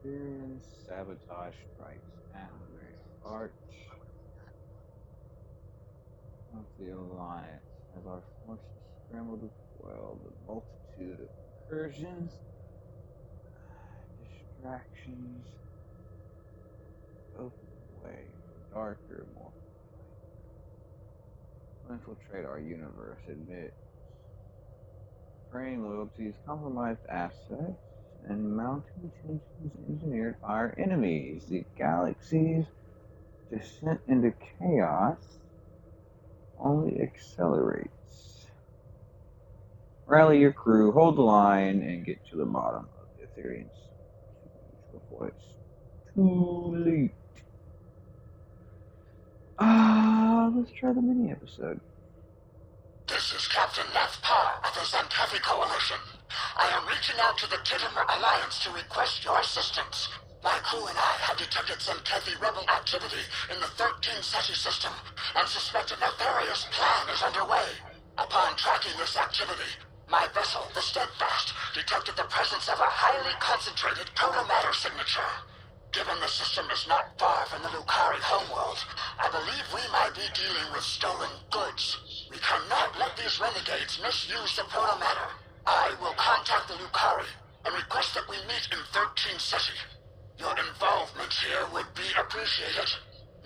Serious sabotage strikes at the very heart of the Alliance as our forces scramble to quell the multitude of incursions, distractions, open the way for darker, more infiltrate our universe amid fraying loyalties, compromised assets, and mounting tensions engineered by our enemies. The galaxy's descent into chaos only accelerates. Rally your crew, hold the line, and get to the bottom of the Ethereans before it's too late. Let's try the mini episode. This is Captain Nath Parr of the Xantavi Coalition. I am reaching out to the Titimer Alliance to request your assistance. My crew and I have detected Xantavi rebel activity in the 13 SETI system and suspect a nefarious plan is underway. Upon tracking this activity, my vessel, the Steadfast, detected the presence of a highly concentrated protomatter signature. Given the system is not far from the Lucari homeworld, I believe we might be dealing with stolen goods. We cannot let these renegades misuse the protomatter. I will contact the Lucari and request that we meet in 13 SETI. Your involvement here would be appreciated.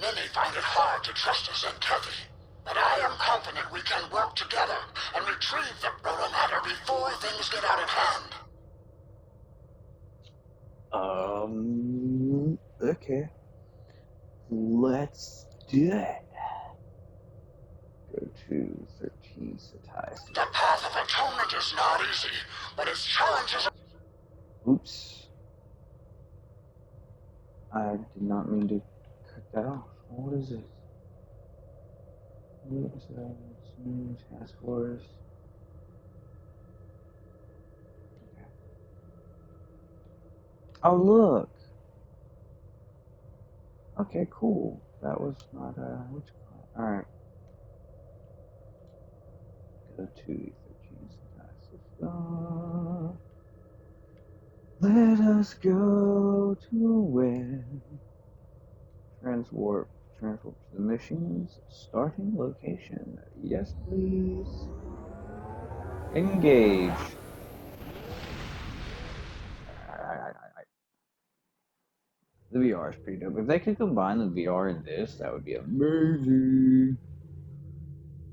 Many find it hard to trust us in Kevi, but I am confident we can work together and retrieve the protomatter before things get out of hand. Okay. Let's do it. Go to 13 Sati. The path of atonement is not easy, but its challenges are... Oops. I did not mean to cut that off. What is this? Task Force. Okay. Oh, look. Okay, cool. That was not, what you call it? Alright. Go to 13 Sati. Let us go to where? Transwarp to the mission's starting location. Yes, please. Engage. The VR is pretty dope. If they could combine the VR and this, that would be amazing.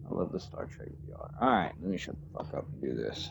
I love the Star Trek VR. Alright, let me shut the fuck up and do this.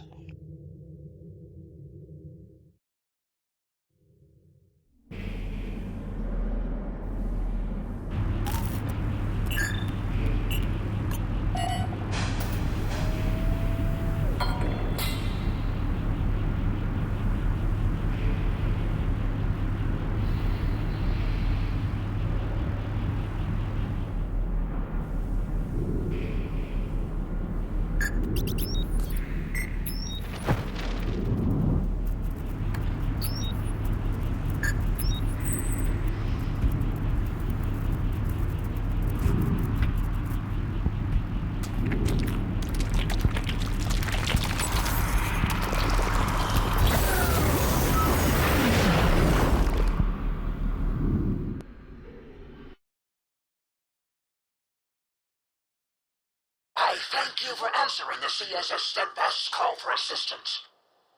I thank you for answering the CSS Steadfast's call for assistance.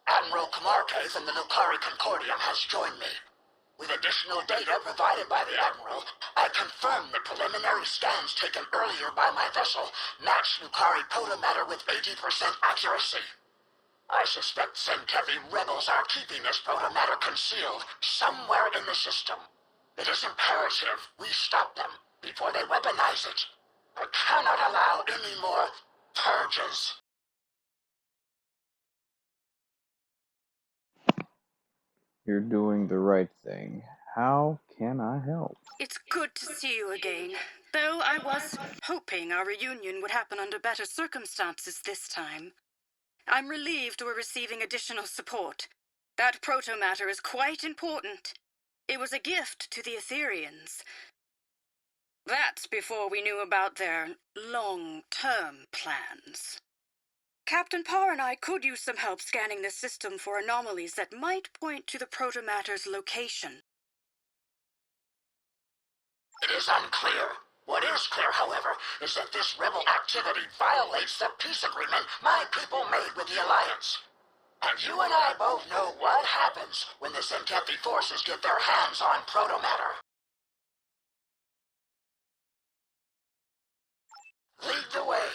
Admiral Kamarkave from the Lucari Concordium has joined me. With additional data provided by the Admiral, I confirm the preliminary scans taken earlier by my vessel match Lucari protomatter with 80% accuracy. I suspect Xantavi rebels are keeping this protomatter concealed somewhere in the system. It is imperative we stop them before they weaponize it. I cannot allow any more purges. You're doing the right thing. How can I help? It's good to see you again, though I was hoping our reunion would happen under better circumstances this time. I'm relieved we're receiving additional support. That protomatter is quite important. It was a gift to the Ethereans. That's before we knew about their long-term plans. Captain Parr and I could use some help scanning the system for anomalies that might point to the protomatter's location. is unclear. What is clear, however, is that this rebel activity violates the peace agreement my people made with the Alliance. And you and I both know what happens when the Zenkethi forces get their hands on protomatter. Lead the way.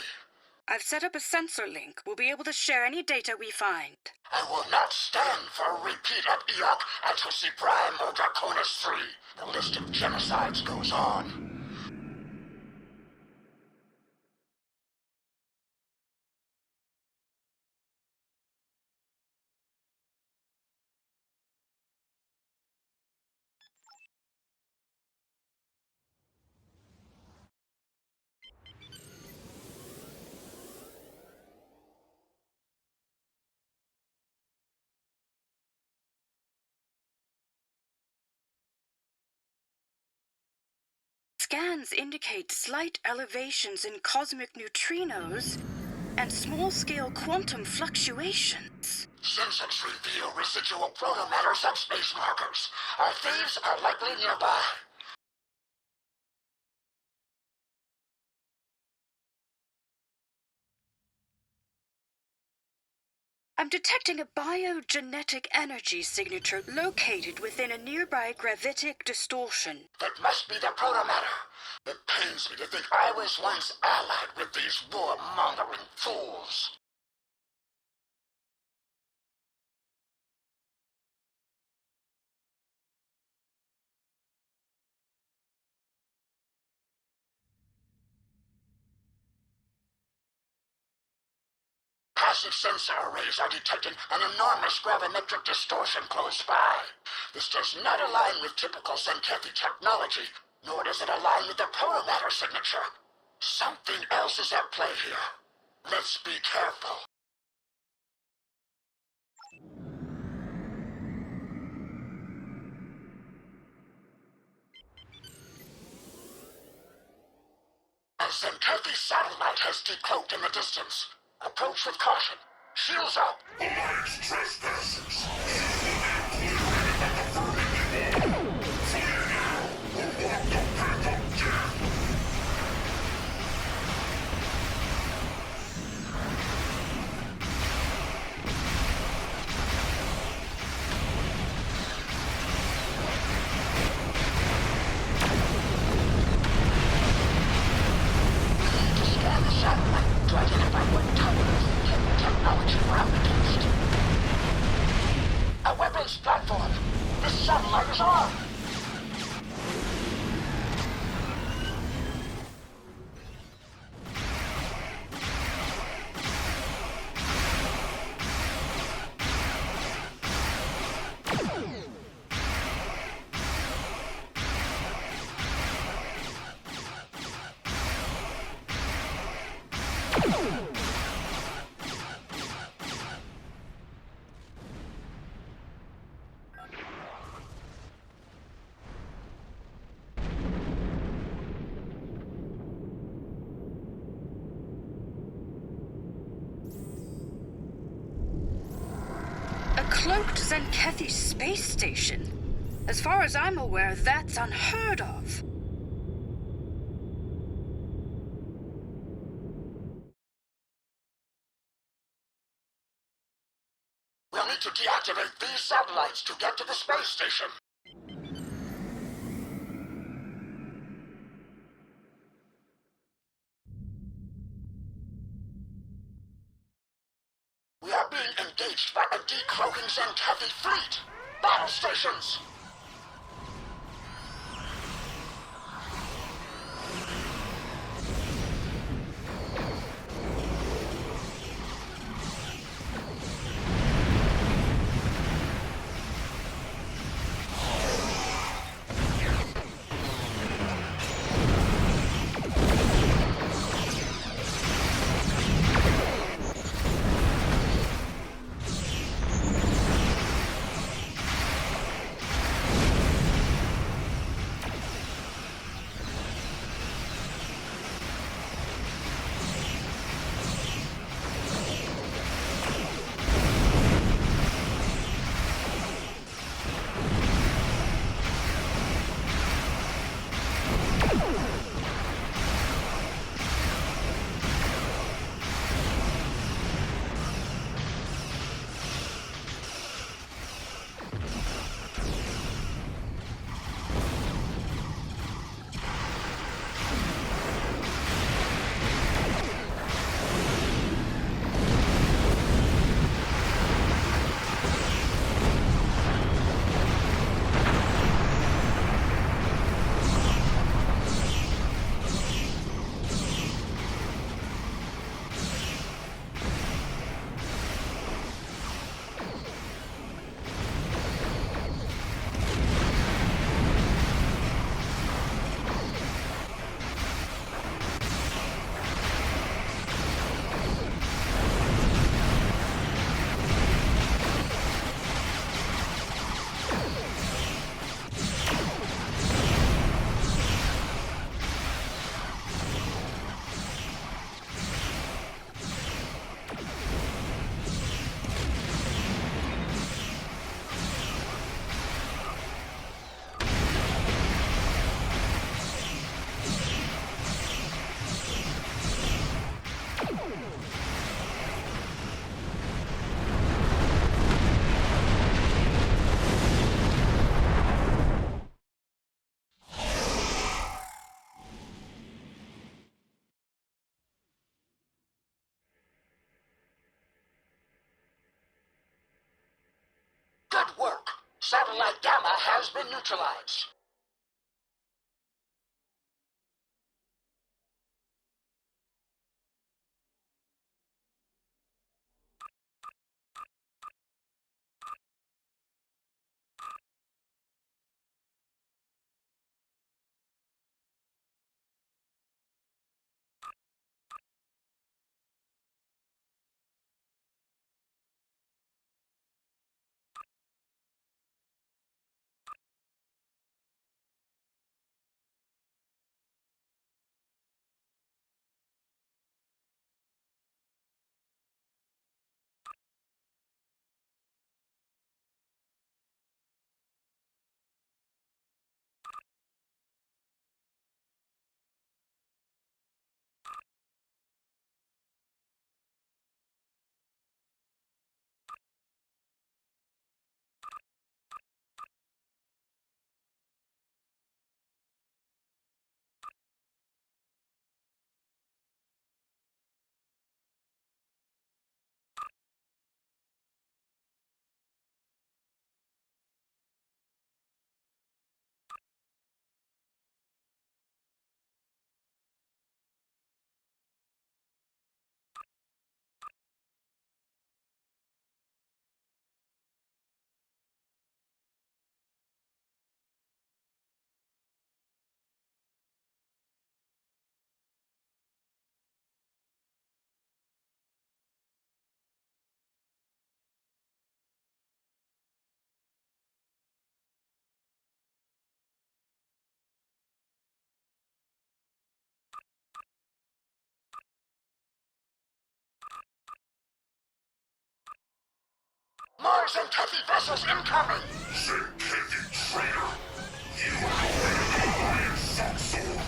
I've set up a sensor link. We'll be able to share any data we find. I will not stand for a repeat of Eok, Atosi Prime, or Draconis 3. The list of genocides goes on. Scans indicate slight elevations in cosmic neutrinos and small-scale quantum fluctuations. Sensors reveal residual protomatter subspace markers. Our thieves are likely nearby. I'm detecting a biogenetic energy signature located within a nearby gravitic distortion. That must be the protomatter. It pains me to think I was once allied with these war-mongering fools. Passive sensor arrays are detecting an enormous gravimetric distortion close by. This does not align with typical Zenkethi technology, nor does it align with the protomatter signature. Something else is at play here. Let's be careful. A Zenkethi satellite has decloaked in the distance. Approach with caution. Shields up. Alliance trespassers. To identify what type of hidden technology we're up against. A weapons platform. This satellite is armed. A cloaked Zenkethi space station? As far as I'm aware, that's unheard of. We'll need to deactivate these satellites to get to the space station. We are being engaged by a decloaking Zenkethi fleet. Battle stations. Satellite Gamma has been neutralized. Mars and Kevi vessels incoming! Kevi traitor! You are the Alliance Foxhole!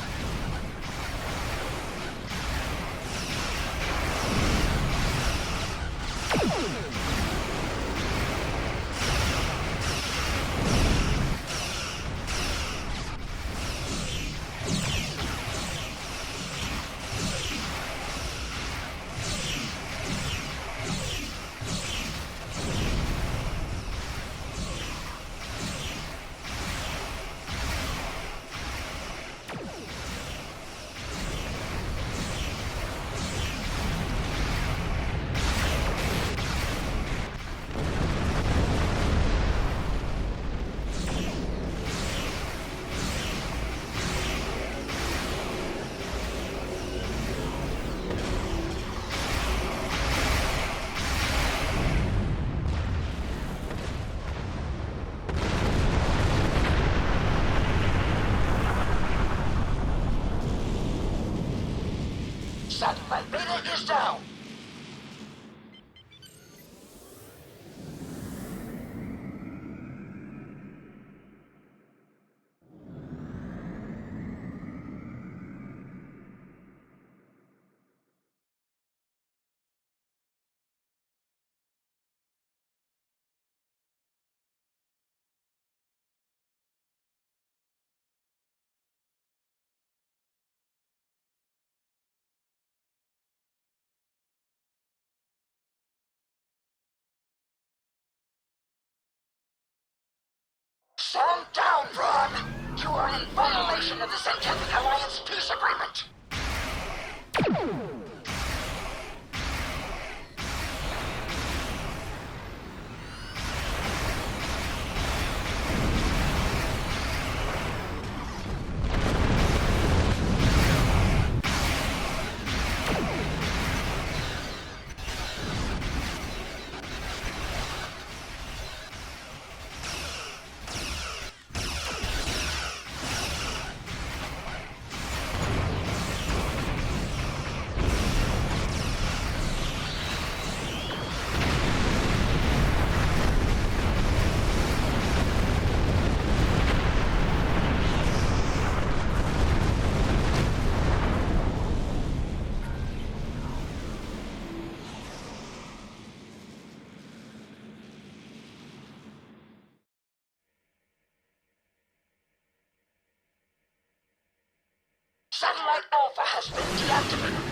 Satellite Beta is down! Stand down, Braun! You are in violation of the Centennial Alliance peace agreement! Satellite Alpha has been deactivated.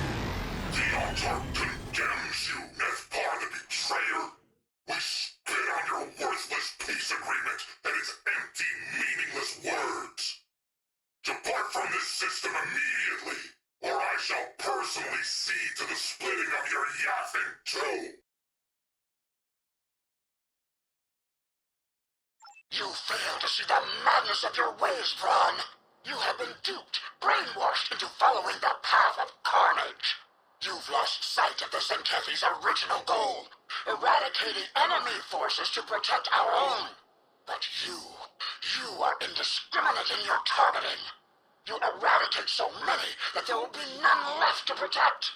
The altar condemns you, Nefpar the Betrayer! We spit on your worthless peace agreement, and this system immediately, or I shall personally see to the splitting of your yaffing too! You fail to see the madness of your ways, Thrawn. You have been duped, brainwashed into following the path of carnage. You've lost sight of the Zenkefi's original goal, eradicating enemy forces to protect our own. But you are indiscriminate in your targeting. You eradicate so many that there will be none left to protect.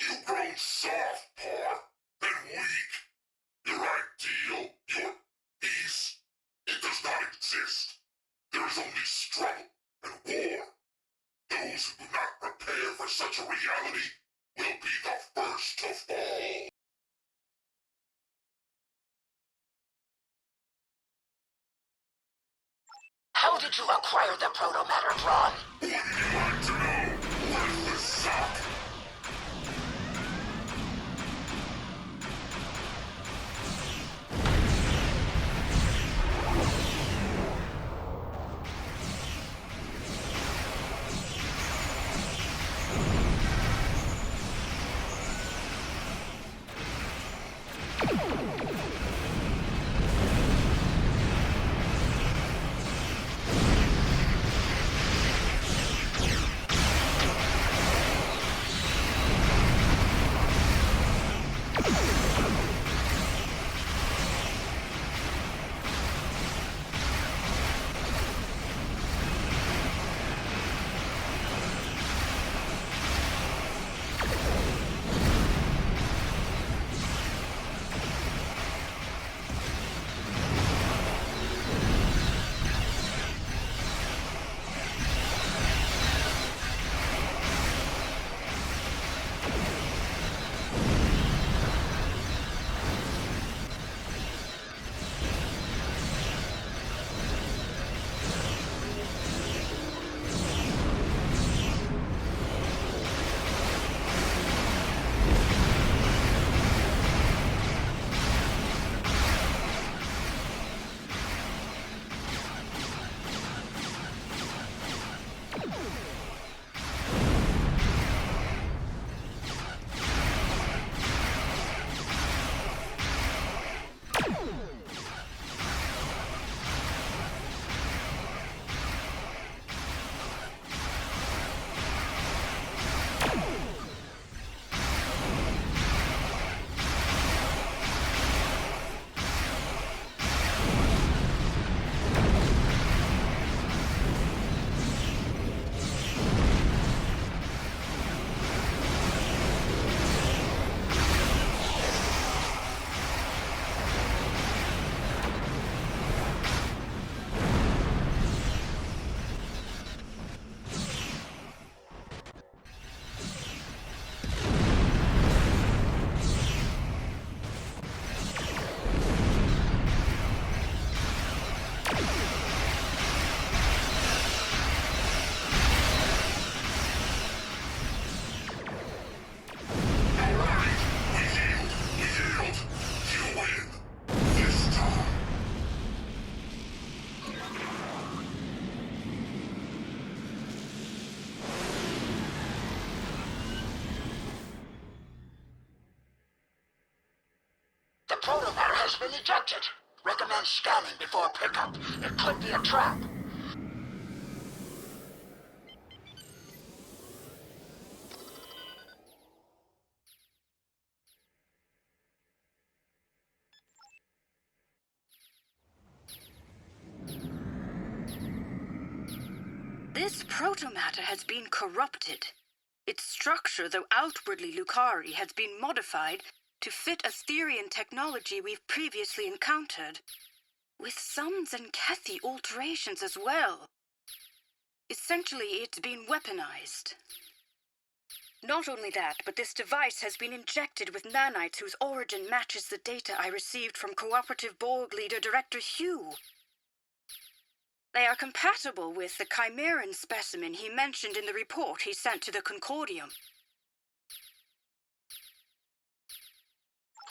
You've grown soft, Par, and weak. Your ideal, your peace, it does not exist. There is only struggle and war. Those who do not prepare for such a reality will be the first to fall. How did you acquire the proto-matter, Thrawn? Wouldn't you like to know? Where's the sock? The proto-matter has been ejected. Recommend scanning before pickup. It could be a trap. This protomatter has been corrupted. Its structure, though outwardly Lukari, has been modified to fit Asterian technology we've previously encountered, with some Zenkethi alterations as well. Essentially, it's been weaponized. Not only that, but this device has been injected with nanites whose origin matches the data I received from Cooperative Borg leader Director Hugh. They are compatible with the Chimeran specimen he mentioned in the report he sent to the Concordium.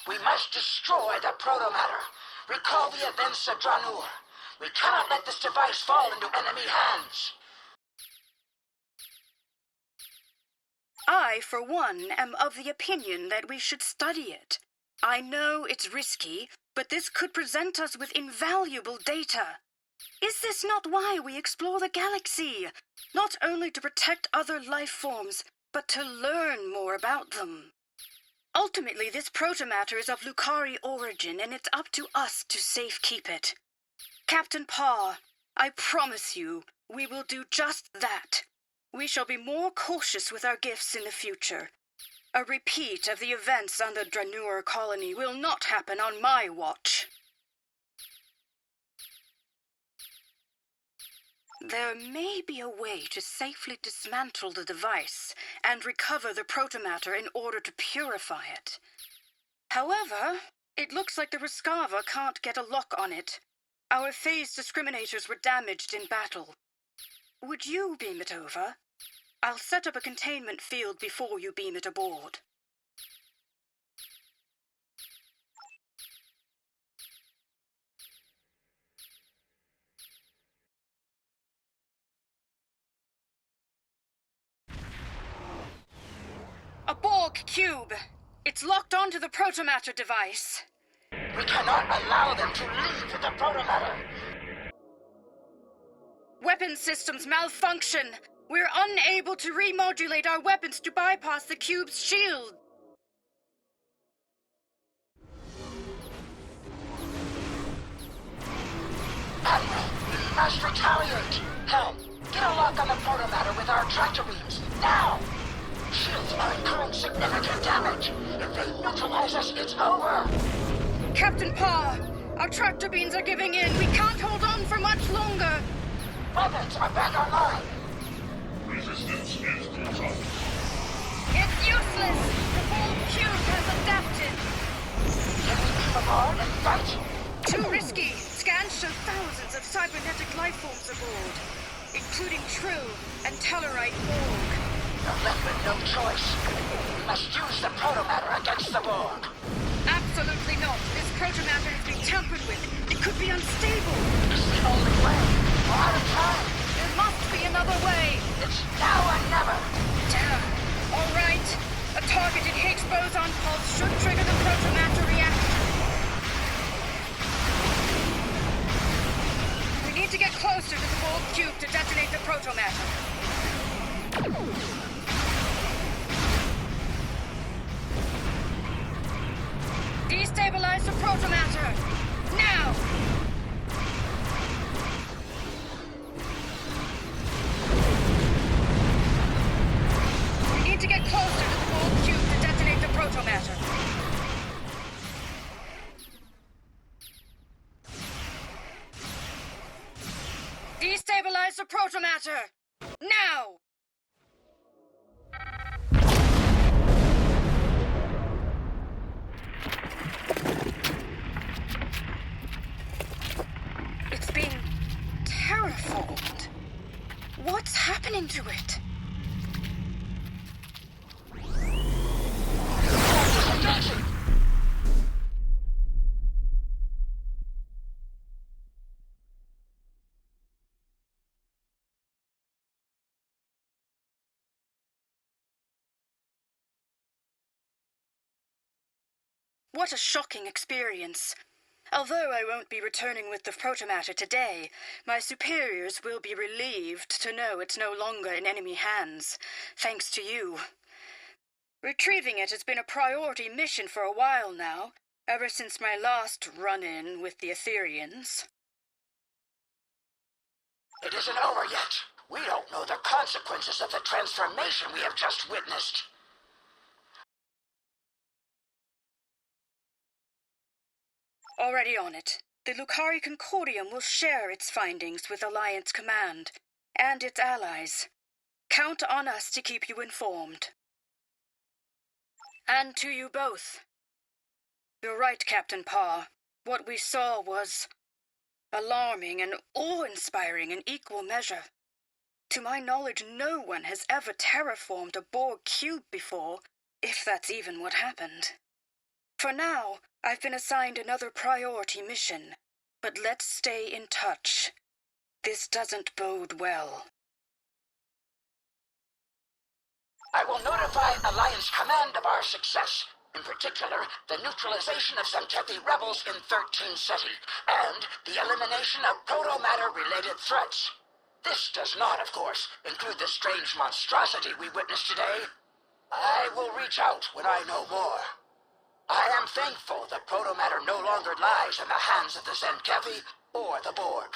We must destroy the proto-matter. Recall the events of Dranur. We cannot let this device fall into enemy hands. I, for one, am of the opinion that we should study it. I know it's risky, but this could present us with invaluable data. Is this not why we explore the galaxy? Not only to protect other life forms, but to learn more about them. Ultimately, this protomatter is of Lukari origin, and it's up to us to safekeep it. Captain Parr, I promise you, we will do just that. We shall be more cautious with our gifts in the future. A repeat of the events on the Dranur colony will not happen on my watch. There may be a way to safely dismantle the device and recover the protomatter in order to purify it. However, it looks like the Ruskava can't get a lock on it. Our phase discriminators were damaged in battle. Would you beam it over? I'll set up a containment field before you beam it aboard. A Borg cube! It's locked onto the protomatter device. We cannot allow them to leave with the protomatter. Weapon systems malfunction. We're unable to remodulate our weapons to bypass the cube's shield. Admiral, we must retaliate. Helm, get a lock on the protomatter with our tractor beams, now! Shields are incurring significant damage. If they neutralize us, it's over. Captain Parr, our tractor beams are giving in. We can't hold on for much longer. Weapons are back online. Resistance is futile. It's useless. The whole cube has adapted. Can we beam aboard and fight? Too risky. Scans show thousands of cybernetic life forms aboard, including True and Tellarite Borg. You're left with no choice. We must use the protomatter against the Borg. Absolutely not. This protomatter has been tampered with. It could be unstable. It's the only way. We're out of time. There must be another way. It's now or never. Damn. All right. A targeted Higgs boson pulse should trigger the protomatter reaction. We need to get closer to the Borg cube to detonate the protomatter. Destabilize the protomatter! Now! We need to get closer to the Borg cube to detonate the protomatter. Destabilize the protomatter! Now! It's being terraformed. What's happening to it? Attention! What a shocking experience. Although I won't be returning with the protomatter today, my superiors will be relieved to know it's no longer in enemy hands, thanks to you. Retrieving it has been a priority mission for a while now, ever since my last run-in with the Etherians. It isn't over yet. We don't know the consequences of the transformation we have just witnessed. Already on it. The Lukari Concordium will share its findings with Alliance Command and its allies. Count on us to keep you informed. And to you both. You're right, Captain Parr. What we saw was alarming and awe-inspiring in equal measure. To my knowledge, no one has ever terraformed a Borg cube before, if that's even what happened. For now, I've been assigned another priority mission. but let's stay in touch. This doesn't bode well. I will notify Alliance Command of our success. In particular, the neutralization of Zenkethi rebels in 13 Ceti, and the elimination of proto-matter-related threats. This does not, of course, include the strange monstrosity we witnessed today. I will reach out when I know more. I am thankful that proto-matter no longer lies in the hands of the Zenkethi or the Borg.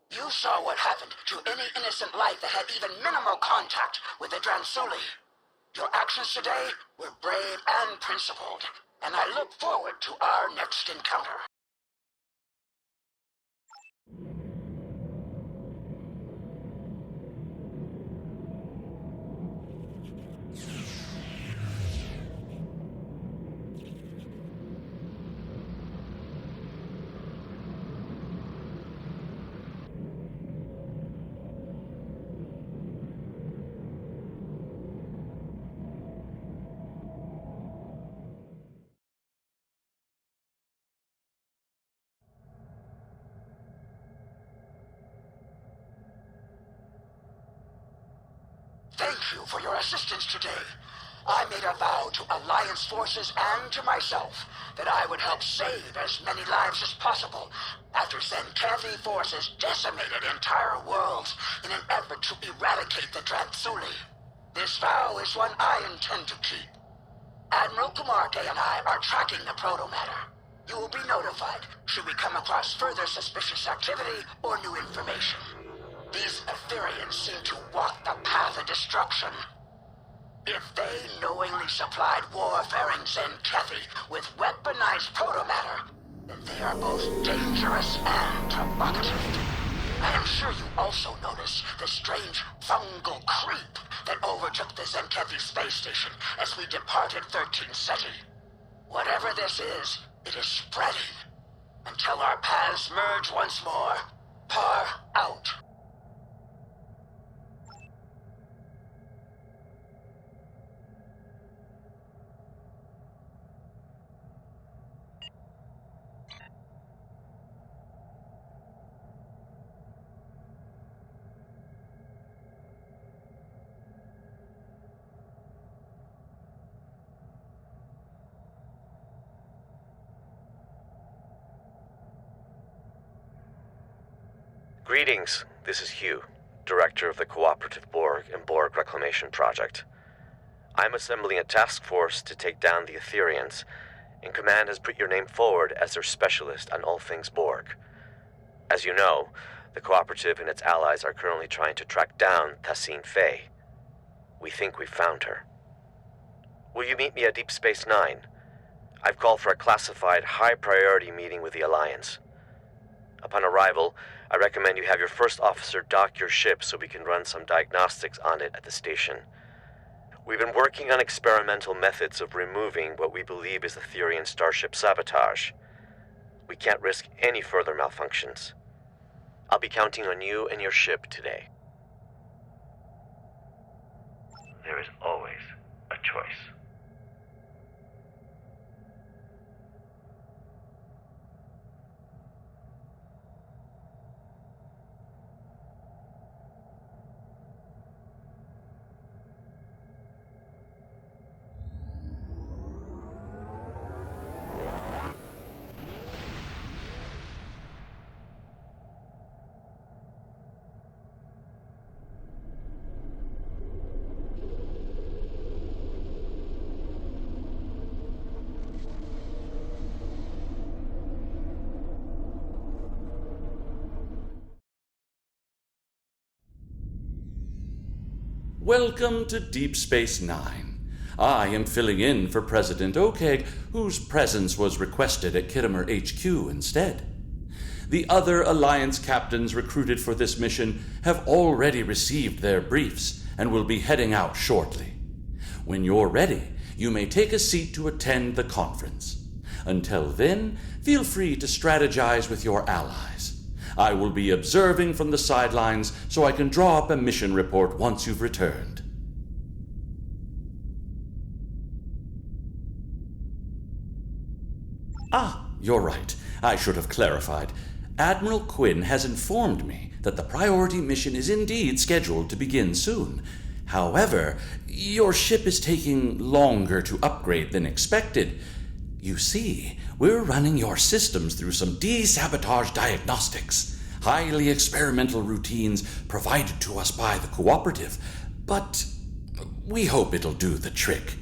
You saw what happened to any innocent life that had even minimal contact with the Dransuli. Your actions today were brave and principled, and I look forward to our next encounter. Thank you for your assistance today. I made a vow to Alliance forces and to myself that I would help save as many lives as possible after Zenkethi forces decimated entire worlds in an effort to eradicate the Dransuli. This vow is one I intend to keep. Admiral Kumarke and I are tracking the proto-matter. You will be notified should we come across further suspicious activity or new information. These Etherians seem to walk the path of destruction. If they knowingly supplied warfaring Zenkethi with weaponized proto-matter, then they are both dangerous and provocative. I am sure you also noticed the strange fungal creep that overtook the Zenkethi space station as we departed 13 Ceti. Whatever this is, it is spreading. Until our paths merge once more. Par out. Greetings, this is Hugh, Director of the Cooperative Borg and Borg Reclamation Project. I'm assembling a task force to take down the Etherians, and Command has put your name forward as their specialist on all things Borg. As you know, the Cooperative and its allies are currently trying to track down Tassine Faye. We think we've found her. Will you meet me at Deep Space Nine? I've called for a classified, high-priority meeting with the Alliance. Upon arrival, I recommend you have your first officer dock your ship so we can run some diagnostics on it at the station. We've been working on experimental methods of removing what we believe is Etherian starship sabotage. We can't risk any further malfunctions. I'll be counting on you and your ship today. There is always a choice. Welcome to Deep Space Nine. I am filling in for President Okeg, whose presence was requested at Khitomer HQ instead. The other Alliance captains recruited for this mission have already received their briefs and will be heading out shortly. When you're ready, you may take a seat to attend the conference. Until then, feel free to strategize with your allies. I will be observing from the sidelines so I can draw up a mission report once you've returned. You're right. I should have clarified. Admiral Quinn has informed me that the priority mission is indeed scheduled to begin soon. However, your ship is taking longer to upgrade than expected. You see, we're running your systems through some desabotage diagnostics, highly experimental routines provided to us by the Cooperative, but we hope it'll do the trick.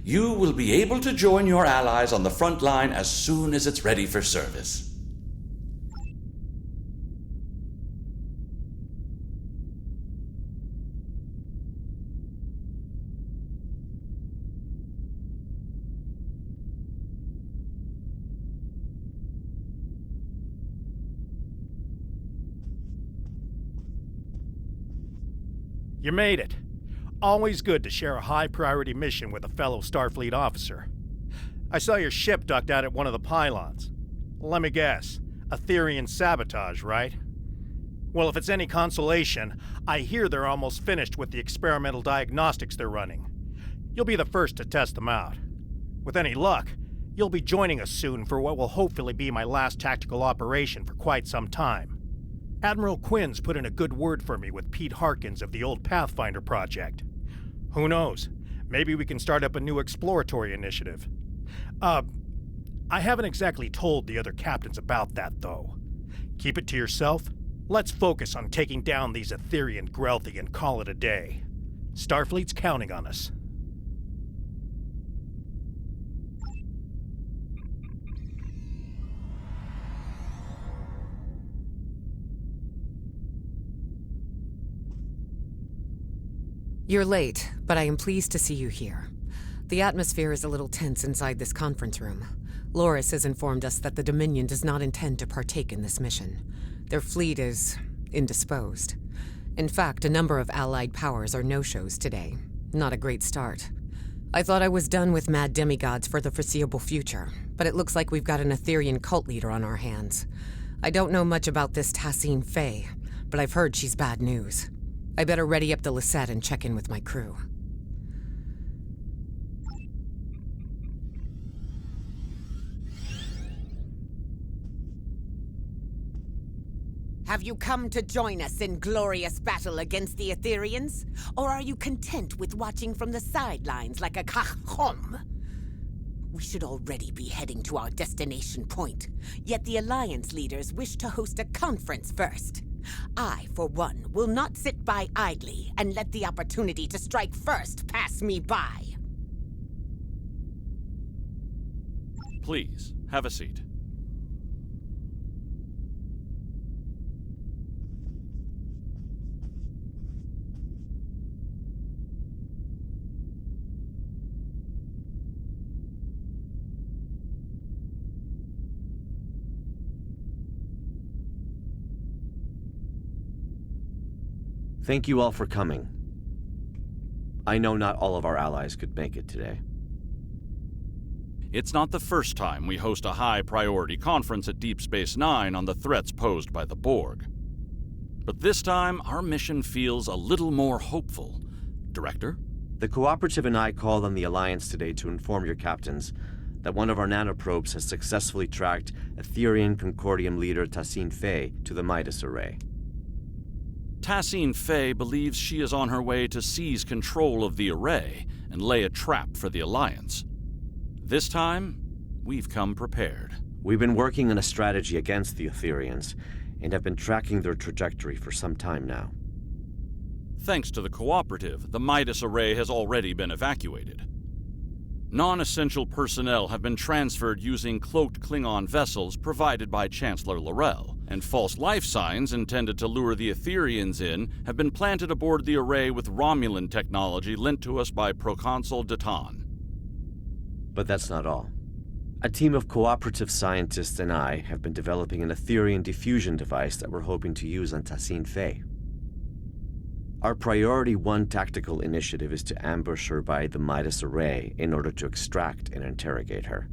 You will be able to join your allies on the front line as soon as it's ready for service. You made it. Always good to share a high-priority mission with a fellow Starfleet officer. I saw your ship ducked out at one of the pylons. Let me guess, Aetherian sabotage, right? Well, if it's any consolation, I hear they're almost finished with the experimental diagnostics they're running. You'll be the first to test them out. With any luck, you'll be joining us soon for what will hopefully be my last tactical operation for quite some time. Admiral Quinn's put in a good word for me with Pete Harkins of the old Pathfinder project. Who knows? Maybe we can start up a new exploratory initiative. I haven't exactly told the other captains about that, though. Keep it to yourself. Let's focus on taking down these Aetherian Grelthi and call it a day. Starfleet's counting on us. You're late, but I am pleased to see you here. The atmosphere is a little tense inside this conference room. Loris has informed us that the Dominion does not intend to partake in this mission. Their fleet is indisposed. In fact, a number of allied powers are no-shows today. Not a great start. I thought I was done with mad demigods for the foreseeable future, but it looks like we've got an Aetherian cult leader on our hands. I don't know much about this Tassine Faye, but I've heard she's bad news. I better ready up the Lisette and check in with my crew. Have you come to join us in glorious battle against the Aetherians? Or are you content with watching from the sidelines like a kachom? We should already be heading to our destination point, yet the Alliance leaders wish to host a conference first. I, for one, will not sit by idly and let the opportunity to strike first pass me by. Please, have a seat. Thank you all for coming. I know not all of our allies could make it today. It's not the first time we host a high-priority conference at Deep Space Nine on the threats posed by the Borg. But this time, our mission feels a little more hopeful. Director? The Cooperative and I called on the Alliance today to inform your captains that one of our nanoprobes has successfully tracked Aetherian Concordium leader Tassine Faye to the Midas Array. Tassine Faye believes she is on her way to seize control of the array and lay a trap for the Alliance. This time, we've come prepared. We've been working on a strategy against the Aetherians and have been tracking their trajectory for some time now. Thanks to the Cooperative, the Midas Array has already been evacuated. Non-essential personnel have been transferred using cloaked Klingon vessels provided by Chancellor L'Rell, and false life signs intended to lure the Aetherians in have been planted aboard the array with Romulan technology lent to us by Proconsul Datan. But that's not all. A team of Cooperative scientists and I have been developing an Aetherian diffusion device that we're hoping to use on Tassine Faye. Our Priority 1 tactical initiative is to ambush her by the Midas Array in order to extract and interrogate her.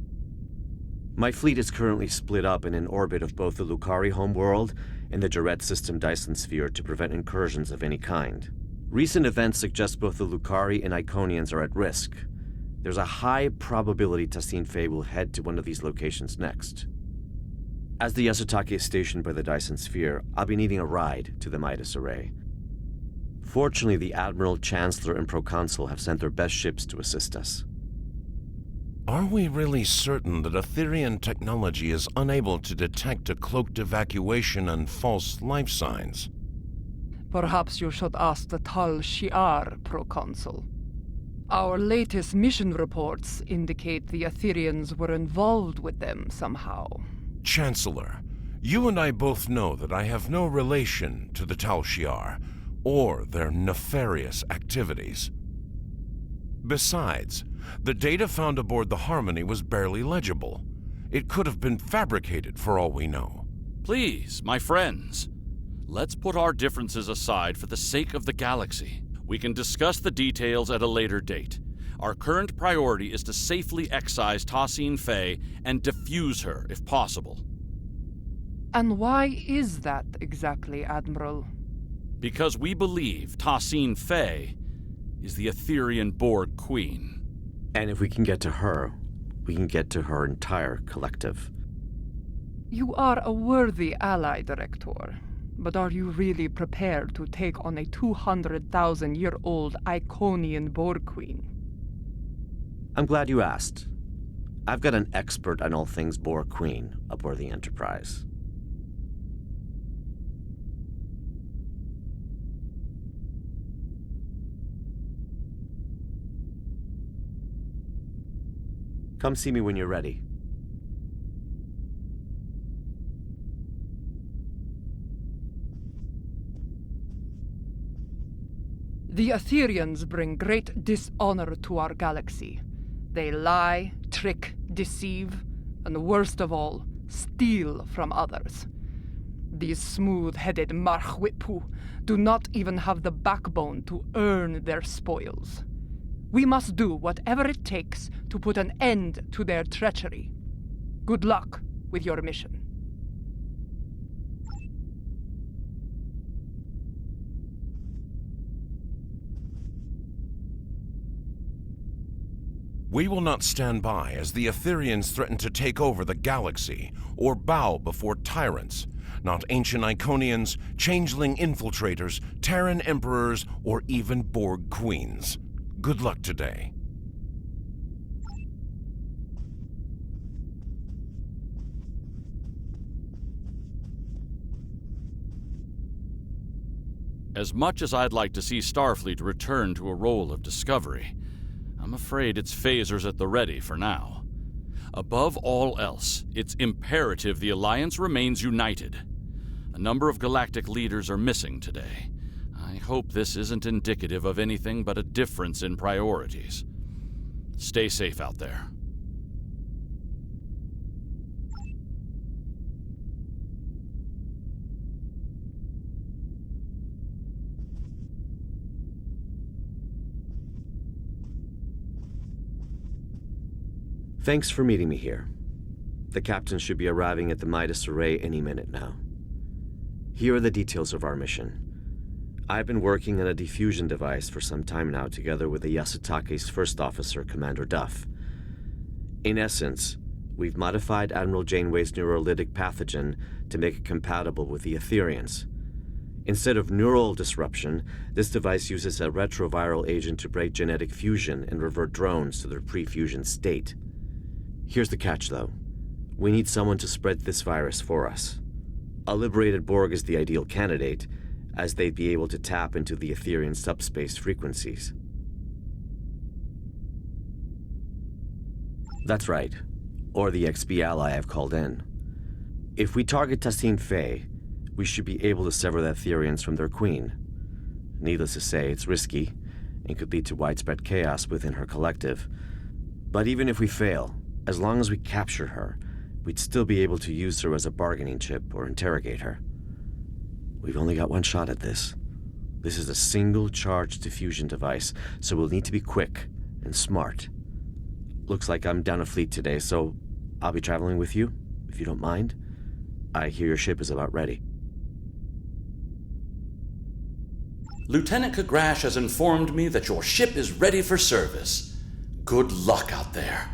My fleet is currently split up in an orbit of both the Lukari homeworld and the Jaret system Dyson sphere to prevent incursions of any kind. Recent events suggest both the Lukari and Iconians are at risk. There's a high probability Tassine Faye will head to one of these locations next. As the Yasutake is stationed by the Dyson Sphere, I'll be needing a ride to the Midas Array. Fortunately, the Admiral, Chancellor, and Proconsul have sent their best ships to assist us. Are we really certain that Aetherian technology is unable to detect a cloaked evacuation and false life signs? Perhaps you should ask the Tal Shiar, Proconsul. Our latest mission reports indicate the Aetherians were involved with them somehow. Chancellor, you and I both know that I have no relation to the Tal Shiar or their nefarious activities. Besides, the data found aboard the Harmony was barely legible. It could have been fabricated for all we know. Please, my friends, let's put our differences aside for the sake of the galaxy. We can discuss the details at a later date. Our current priority is to safely excise Tassine Faye and defuse her, if possible. And why is that exactly, Admiral? Because we believe Tassine Faye is the Aetherian Borg Queen. And if we can get to her, we can get to her entire collective. You are a worthy ally, Director. But are you really prepared to take on a 200,000-year-old Iconian Borg Queen? I'm glad you asked. I've got an expert on all things Borg Queen aboard the Enterprise. Come see me when you're ready. The Aetherians bring great dishonor to our galaxy. They lie, trick, deceive, and worst of all, steal from others. These smooth-headed Marchwipu do not even have the backbone to earn their spoils. We must do whatever it takes to put an end to their treachery. Good luck with your mission. We will not stand by as the Aetherians threaten to take over the galaxy or bow before tyrants, not ancient Iconians, changeling infiltrators, Terran emperors, or even Borg queens. Good luck today. As much as I'd like to see Starfleet return to a role of discovery, I'm afraid its phasers at the ready for now. Above all else, it's imperative the Alliance remains united. A number of galactic leaders are missing today. I hope this isn't indicative of anything but a difference in priorities. Stay safe out there. Thanks for meeting me here. The captain should be arriving at the Midas Array any minute now. Here are the details of our mission. I've been working on a diffusion device for some time now together with the Yasutake's first officer, Commander Duff. In essence, we've modified Admiral Janeway's neurolytic pathogen to make it compatible with the Aetherians. Instead of neural disruption, this device uses a retroviral agent to break genetic fusion and revert drones to their pre-fusion state. Here's the catch, though. We need someone to spread this virus for us. A liberated Borg is the ideal candidate, as they'd be able to tap into the Aetherian subspace frequencies. That's right. Or the XB ally I've called in. If we target Tassine Faye, we should be able to sever the Aetherians from their queen. Needless to say, it's risky, and could lead to widespread chaos within her collective. But even if we fail, as long as we capture her, we'd still be able to use her as a bargaining chip or interrogate her. We've only got one shot at this. This is a single-charge diffusion device, so we'll need to be quick and smart. Looks like I'm down a fleet today, so I'll be traveling with you, if you don't mind. I hear your ship is about ready. Lieutenant Kagrash has informed me that your ship is ready for service. Good luck out there.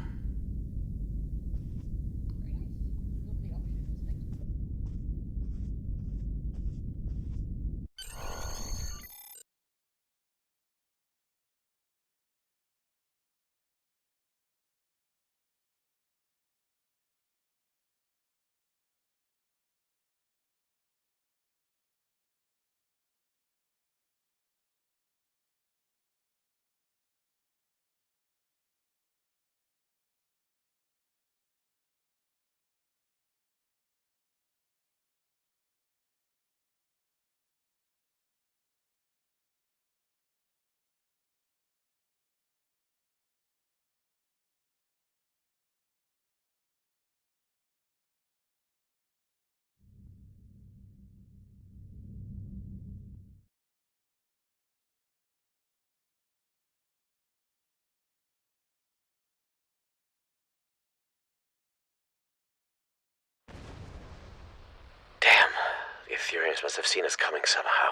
Aetherians must have seen us coming somehow.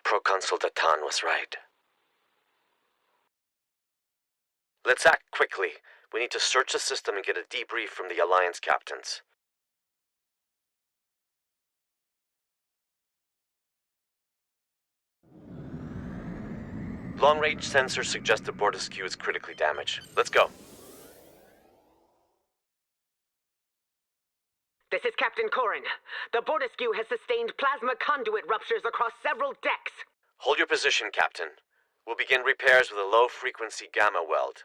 Proconsul Datan was right. Let's act quickly. We need to search the system and get a debrief from the Alliance captains. Long-range sensors suggest the Bortesque is critically damaged. Let's go. This is Captain Corin. The Bortesque has sustained plasma conduit ruptures across several decks. Hold your position, Captain. We'll begin repairs with a low-frequency gamma weld.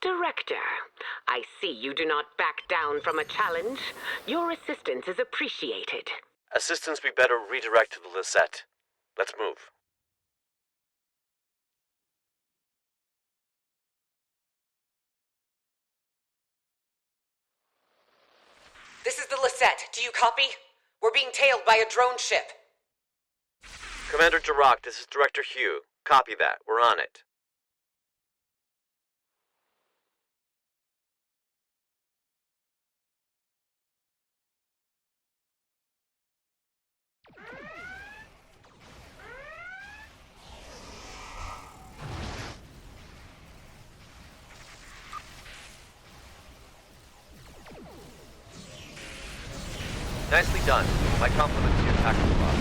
Director, I see you do not back down from a challenge. Your assistance is appreciated. Assistance be better redirect to the Lisette. Let's move. This is the Lisette. Do you copy? We're being tailed by a drone ship. Commander Duroc, this is Director Hugh. Copy that. We're on it. Nicely done. My compliments to your tactical boss.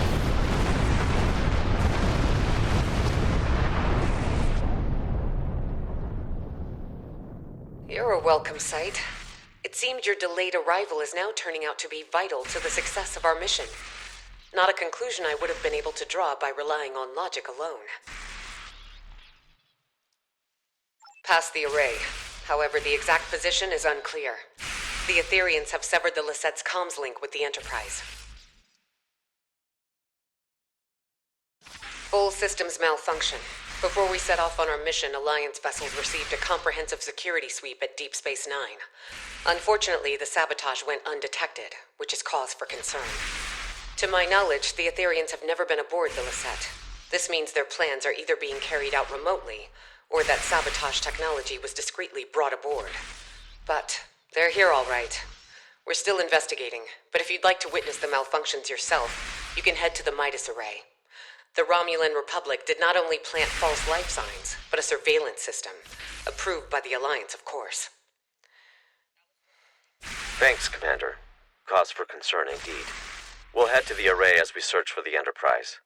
You're a welcome sight. It seemed your delayed arrival is now turning out to be vital to the success of our mission. Not a conclusion I would have been able to draw by relying on logic alone. Past the array. However, the exact position is unclear. The Aetherians have severed the Lisette's comms link with the Enterprise. Full systems malfunction. Before we set off on our mission, Alliance vessels received a comprehensive security sweep at Deep Space Nine. Unfortunately, the sabotage went undetected, which is cause for concern. To my knowledge, the Aetherians have never been aboard the Lisette. This means their plans are either being carried out remotely, or that sabotage technology was discreetly brought aboard. But they're here all right. We're still investigating, but if you'd like to witness the malfunctions yourself, you can head to the Midas Array. The Romulan Republic did not only plant false life signs, but a surveillance system. Approved by the Alliance, of course. Thanks, Commander. Cause for concern indeed. We'll head to the array as we search for the Enterprise.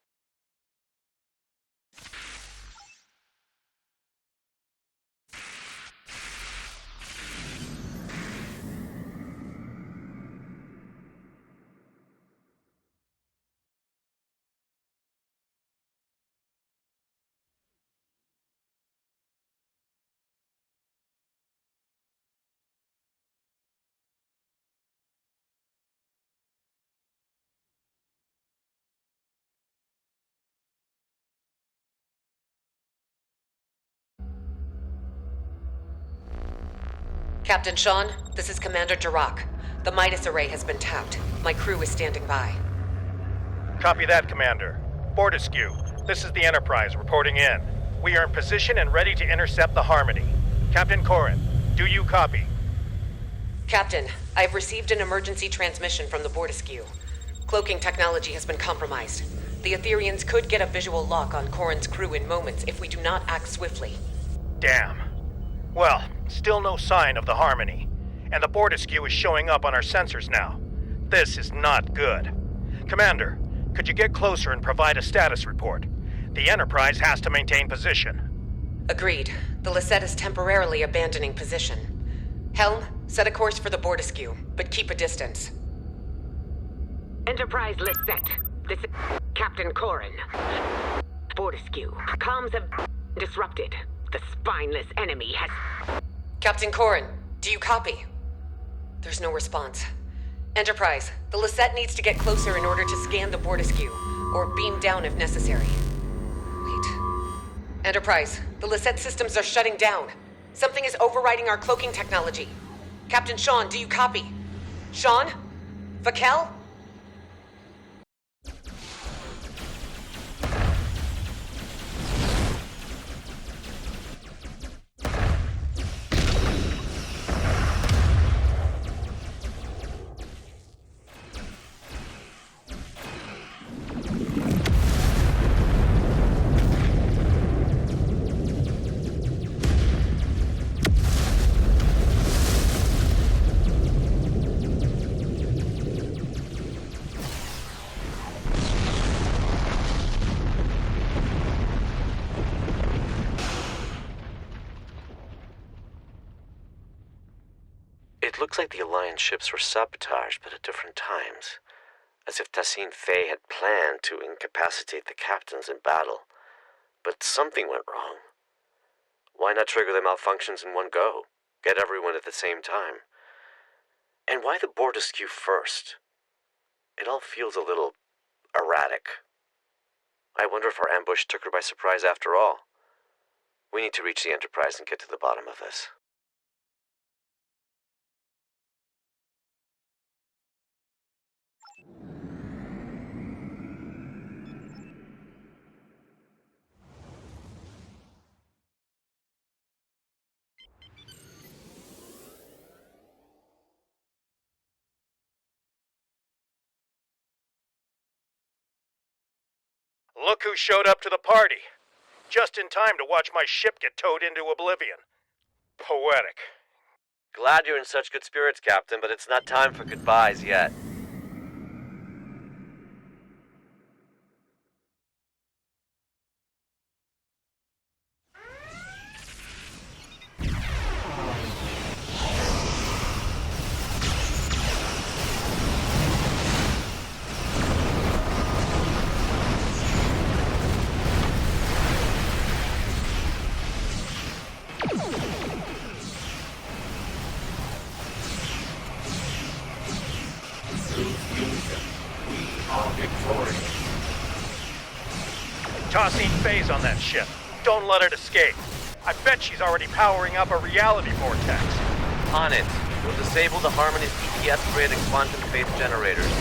Captain Sean, this is Commander Duroc. The Midas Array has been tapped. My crew is standing by. Copy that, Commander. Bortesque, this is the Enterprise reporting in. We are in position and ready to intercept the Harmony. Captain Corin, do you copy? Captain, I've received an emergency transmission from the Bortesque. Cloaking technology has been compromised. The Aetherians could get a visual lock on Corin's crew in moments if we do not act swiftly. Damn. Well, still no sign of the Harmony. And the Bortesque is showing up on our sensors now. This is not good. Commander, could you get closer and provide a status report? The Enterprise has to maintain position. Agreed. The Lisette is temporarily abandoning position. Helm, set a course for the Bortesque, but keep a distance. Enterprise Lisette. This is Captain Corin. Bortesque. Comms have disrupted. The spineless enemy has... Captain Corin, do you copy? There's no response. Enterprise, the Lisette needs to get closer in order to scan the Bortesque, or beam down if necessary. Wait. Enterprise, the Lisette systems are shutting down. Something is overriding our cloaking technology. Captain Sean, do you copy? Sean? Vakel? looks like the Alliance ships were sabotaged, but at different times. As if Tassine Faye had planned to incapacitate the captains in battle. But something went wrong. Why not trigger the malfunctions in one go? Get everyone at the same time? And why the board askew first? It all feels a little erratic. I wonder if our ambush took her by surprise after all. We need to reach the Enterprise and get to the bottom of this. Look who showed up to the party. Just in time to watch my ship get towed into oblivion. Poetic. Glad you're in such good spirits, Captain, but it's not time for goodbyes yet. Tassine Faye's on that ship. Don't let it escape. I bet she's already powering up a reality vortex. On it. We'll disable the Harmony's ETS-graded quantum phase generators.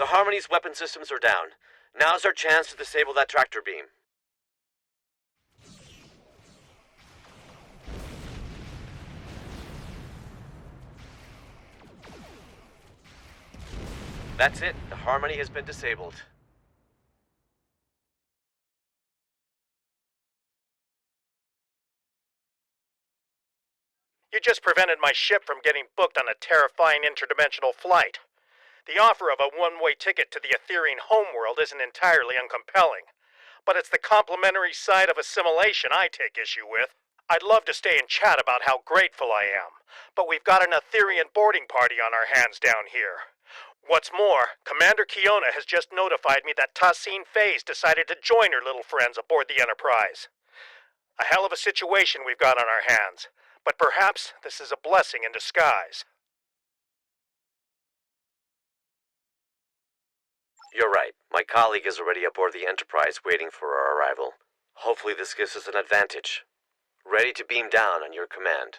The Harmony's weapon systems are down. Now's our chance to disable that tractor beam. That's it. The Harmony has been disabled. You just prevented my ship from getting booked on a terrifying interdimensional flight. The offer of a one-way ticket to the Etherean homeworld isn't entirely uncompelling, but it's the complementary side of assimilation I take issue with. I'd love to stay and chat about how grateful I am, but we've got an Etherean boarding party on our hands down here. What's more, Commander Kiona has just notified me that Tassine Faye's decided to join her little friends aboard the Enterprise. A hell of a situation we've got on our hands, but perhaps this is a blessing in disguise. You're right. My colleague is already aboard the Enterprise waiting for our arrival. Hopefully this gives us an advantage. Ready to beam down on your command.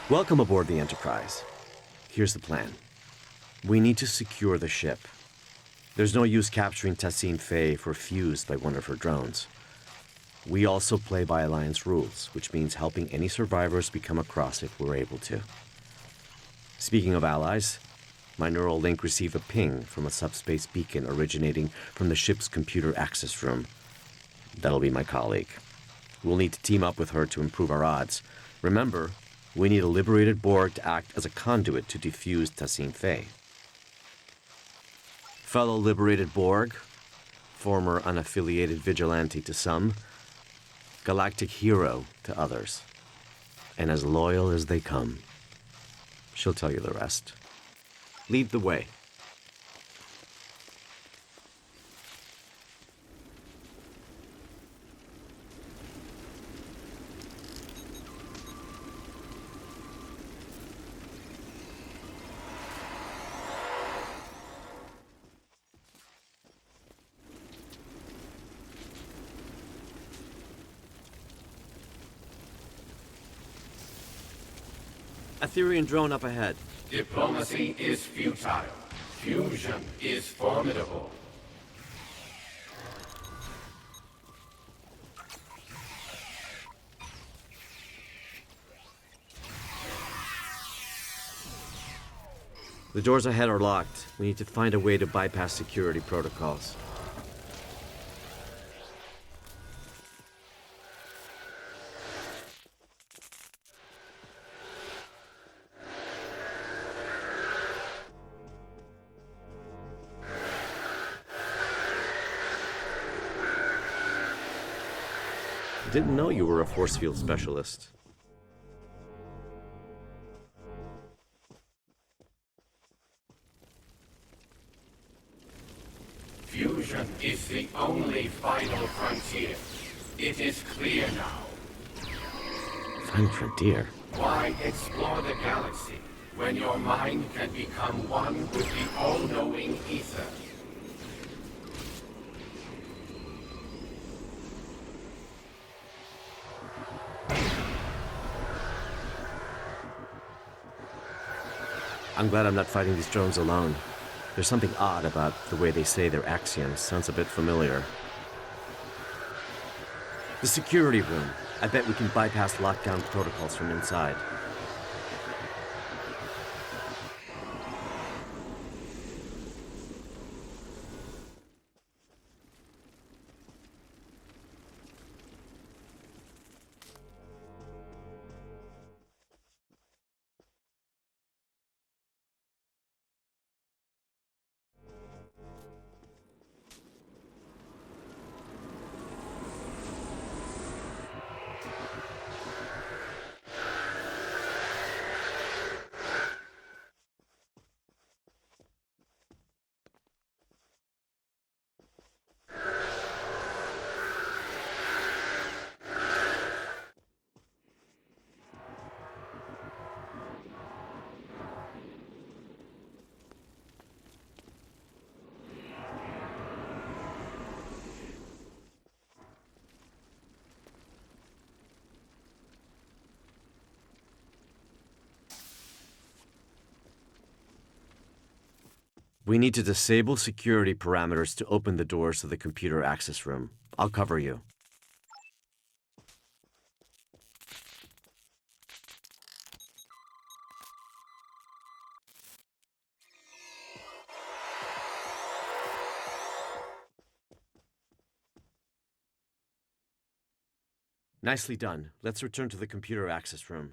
Welcome aboard the Enterprise. Here's the plan. We need to secure the ship. There's no use capturing Tassine Faye if we're fused by one of her drones. We also play by Alliance rules, which means helping any survivors we come across if we're able to. Speaking of allies, my neural link received a ping from a subspace beacon originating from the ship's computer access room. That'll be my colleague. We'll need to team up with her to improve our odds. Remember, we need a liberated Borg to act as a conduit to defuse Tassine Faye. Fellow liberated Borg, former unaffiliated vigilante to some, galactic hero to others, and as loyal as they come. She'll tell you the rest. Lead the way. Etherean drone up ahead. Diplomacy is futile. Fusion is formidable. The doors ahead are locked. We need to find a way to bypass security protocols. Didn't know you were a force field specialist. Fusion is the only final frontier. It is clear now. Final frontier? Why explore the galaxy when your mind can become one with the all-knowing ether? I'm glad I'm not fighting these drones alone. There's something odd about the way they say their axioms. Sounds a bit familiar. The security room. I bet we can bypass lockdown protocols from inside. We need to disable security parameters to open the doors to the computer access room. I'll cover you. Nicely done. Let's return to the computer access room.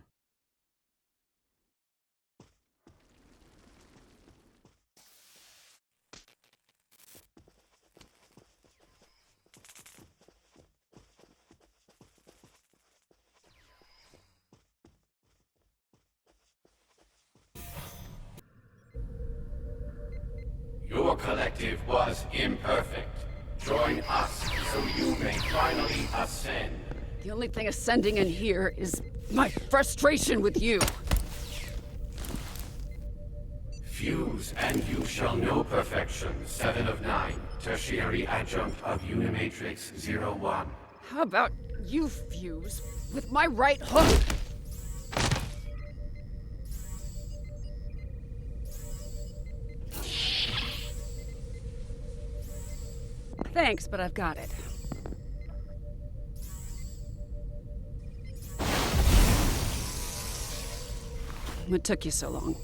Your collective was imperfect. Join us so you may finally ascend. The only thing ascending in here is my frustration with you. Fuse and you shall know perfection. 7 of 9. Tertiary adjunct of Unimatrix 01. How about you fuse with my right hook? Thanks, but I've got it. What took you so long?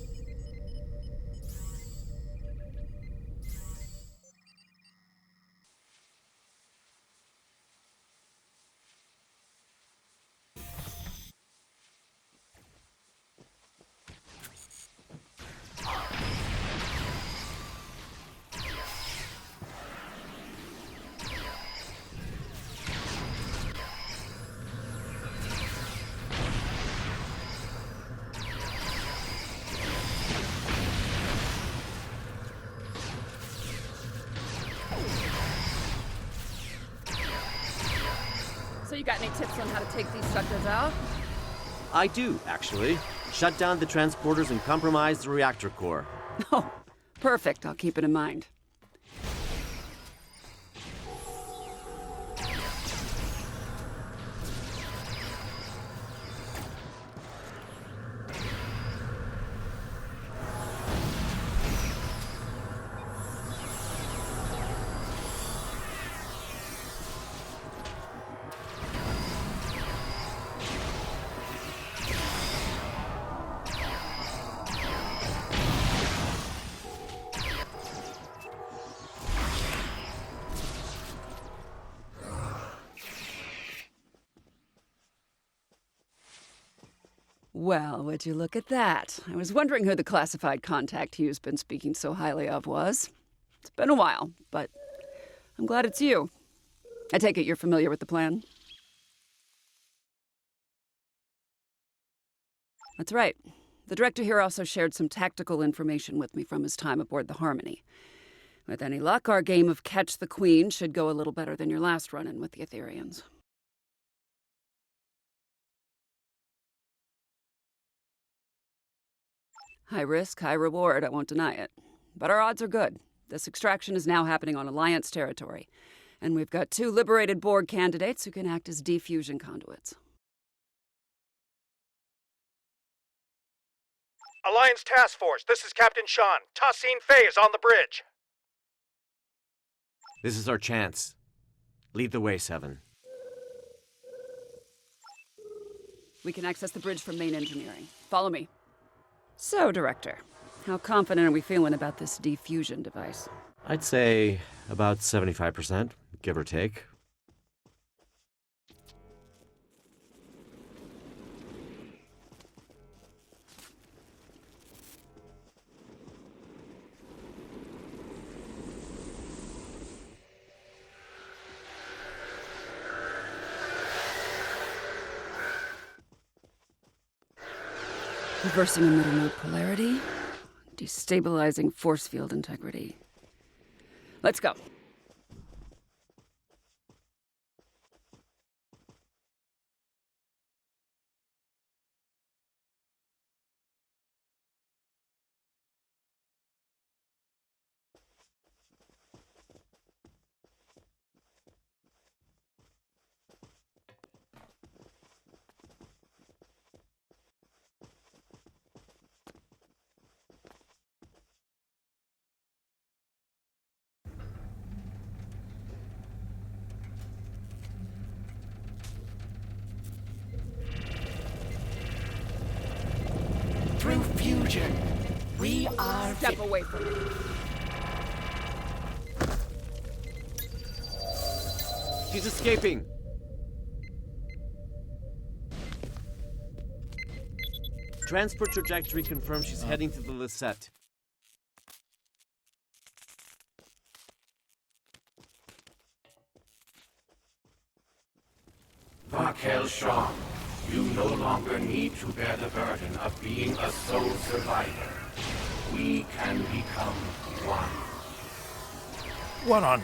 So you got any tips on how to take these suckers out? I do, actually. Shut down the transporters and compromise the reactor core. Oh, perfect. I'll keep it in mind. Well, would you look at that? I was wondering who the classified contact Hugh's been speaking so highly of was. It's been a while, but I'm glad it's you. I take it you're familiar with the plan? That's right. The director here also shared some tactical information with me from his time aboard the Harmony. With any luck, our game of Catch the Queen should go a little better than your last run-in with the Etherians. High risk, high reward, I won't deny it. But our odds are good. This extraction is now happening on Alliance territory. And we've got 2 liberated Borg candidates who can act as defusion conduits. Alliance Task Force, this is Captain Sean. Tassine Fay is on the bridge. This is our chance. Lead the way, 7. We can access the bridge from main engineering. Follow me. So, Director, how confident are we feeling about this defusion device? I'd say about 75%, give or take. Reversing emitter mode polarity, destabilizing force field integrity. Let's go. Through fusion, we are Step away from me. He's escaping! Transport trajectory confirms she's heading to the Lisette. Vakel Sham, you no longer need to bear the burden of being a sole survivor. We can become one. What on...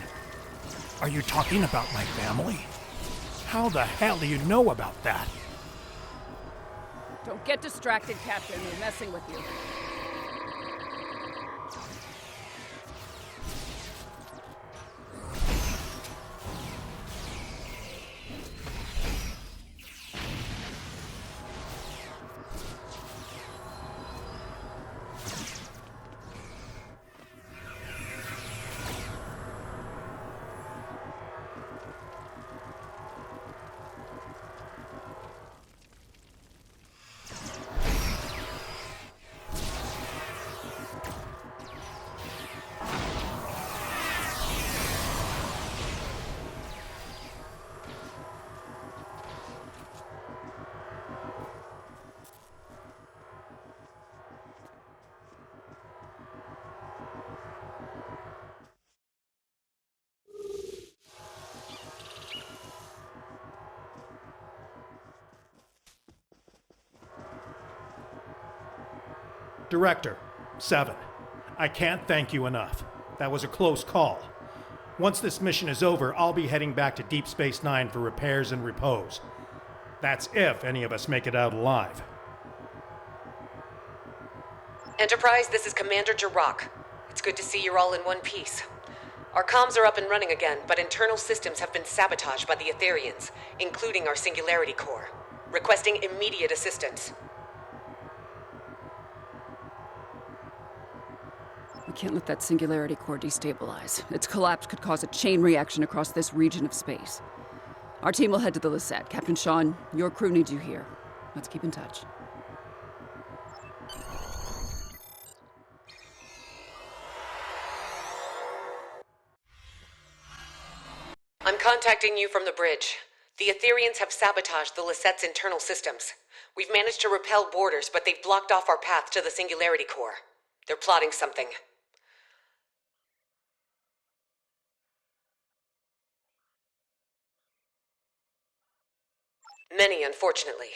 Are you talking about my family? How the hell do you know about that? Don't get distracted, Captain. We're messing with you. Director, 7. I can't thank you enough. That was a close call. Once this mission is over, I'll be heading back to Deep Space Nine for repairs and repose. That's if any of us make it out alive. Enterprise, this is Commander Jirok. It's good to see you're all in one piece. Our comms are up and running again, but internal systems have been sabotaged by the Etherians, including our Singularity Core. Requesting immediate assistance. We can't let that Singularity Core destabilize. Its collapse could cause a chain reaction across this region of space. Our team will head to the Lisette. Captain Sean, your crew needs you here. Let's keep in touch. I'm contacting you from the bridge. The Etherians have sabotaged the Lisette's internal systems. We've managed to repel boarders, but they've blocked off our path to the Singularity Core. They're plotting something. Many, unfortunately.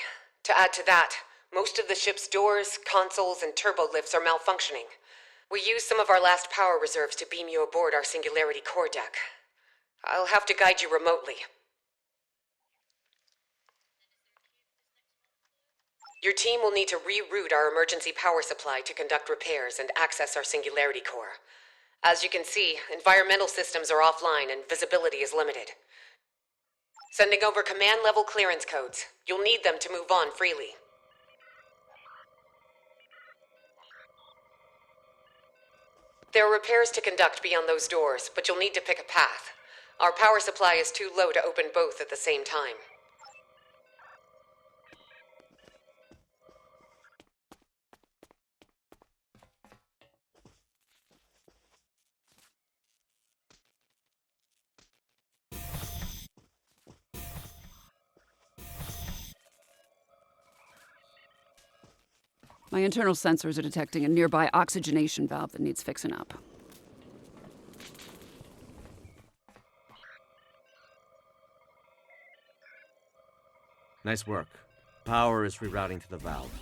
To add to that, most of the ship's doors, consoles, and turbo lifts are malfunctioning. We used some of our last power reserves to beam you aboard our Singularity Core deck. I'll have to guide you remotely. Your team will need to reroute our emergency power supply to conduct repairs and access our Singularity Core. As you can see, environmental systems are offline and visibility is limited. Sending over command-level clearance codes. You'll need them to move on freely. There are repairs to conduct beyond those doors, but you'll need to pick a path. Our power supply is too low to open both at the same time. My internal sensors are detecting a nearby oxygenation valve that needs fixing up. Nice work. Power is rerouting to the valve.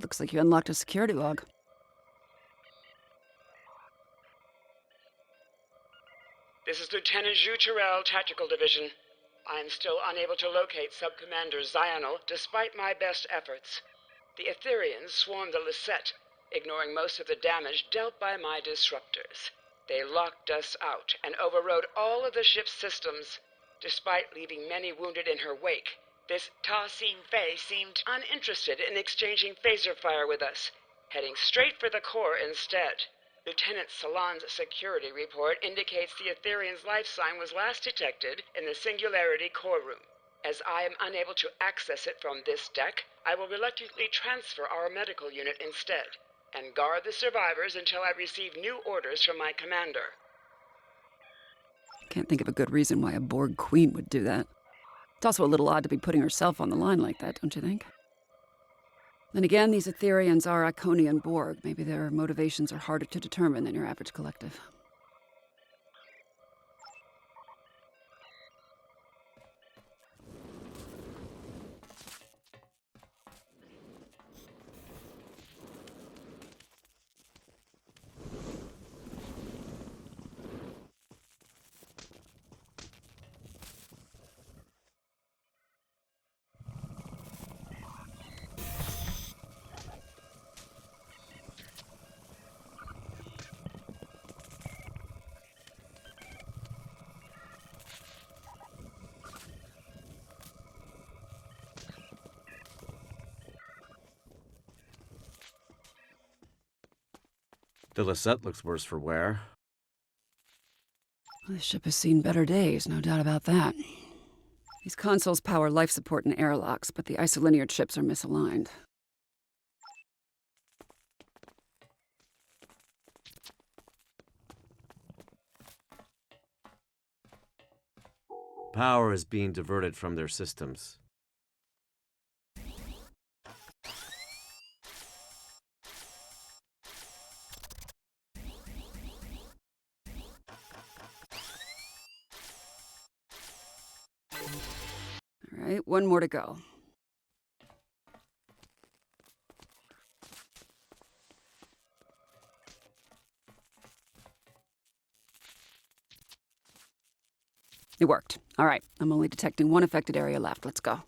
Looks like you unlocked a security log. This is Lieutenant Zhu Terrell, Tactical Division. I am still unable to locate Sub-Commander Zionel, despite my best efforts. The Etherians swarmed the Lisette, ignoring most of the damage dealt by my disruptors. They locked us out and overrode all of the ship's systems, despite leaving many wounded in her wake. This Ta-Seen Fei seemed uninterested in exchanging phaser fire with us, heading straight for the core instead. Lieutenant Salon's security report indicates the Etherian's life sign was last detected in the Singularity Core room. As I am unable to access it from this deck, I will reluctantly transfer our medical unit instead, and guard the survivors until I receive new orders from my commander. Can't think of a good reason why a Borg queen would do that. It's also a little odd to be putting herself on the line like that, don't you think? Then again, these Etherians are Iconian Borg. Maybe their motivations are harder to determine than your average collective. The Lisette looks worse for wear. This ship has seen better days, no doubt about that. These consoles power life support and airlocks, but the isolinear chips are misaligned. Power is being diverted from their systems. All right, one more to go. It worked. All right, I'm only detecting one affected area left. Let's go.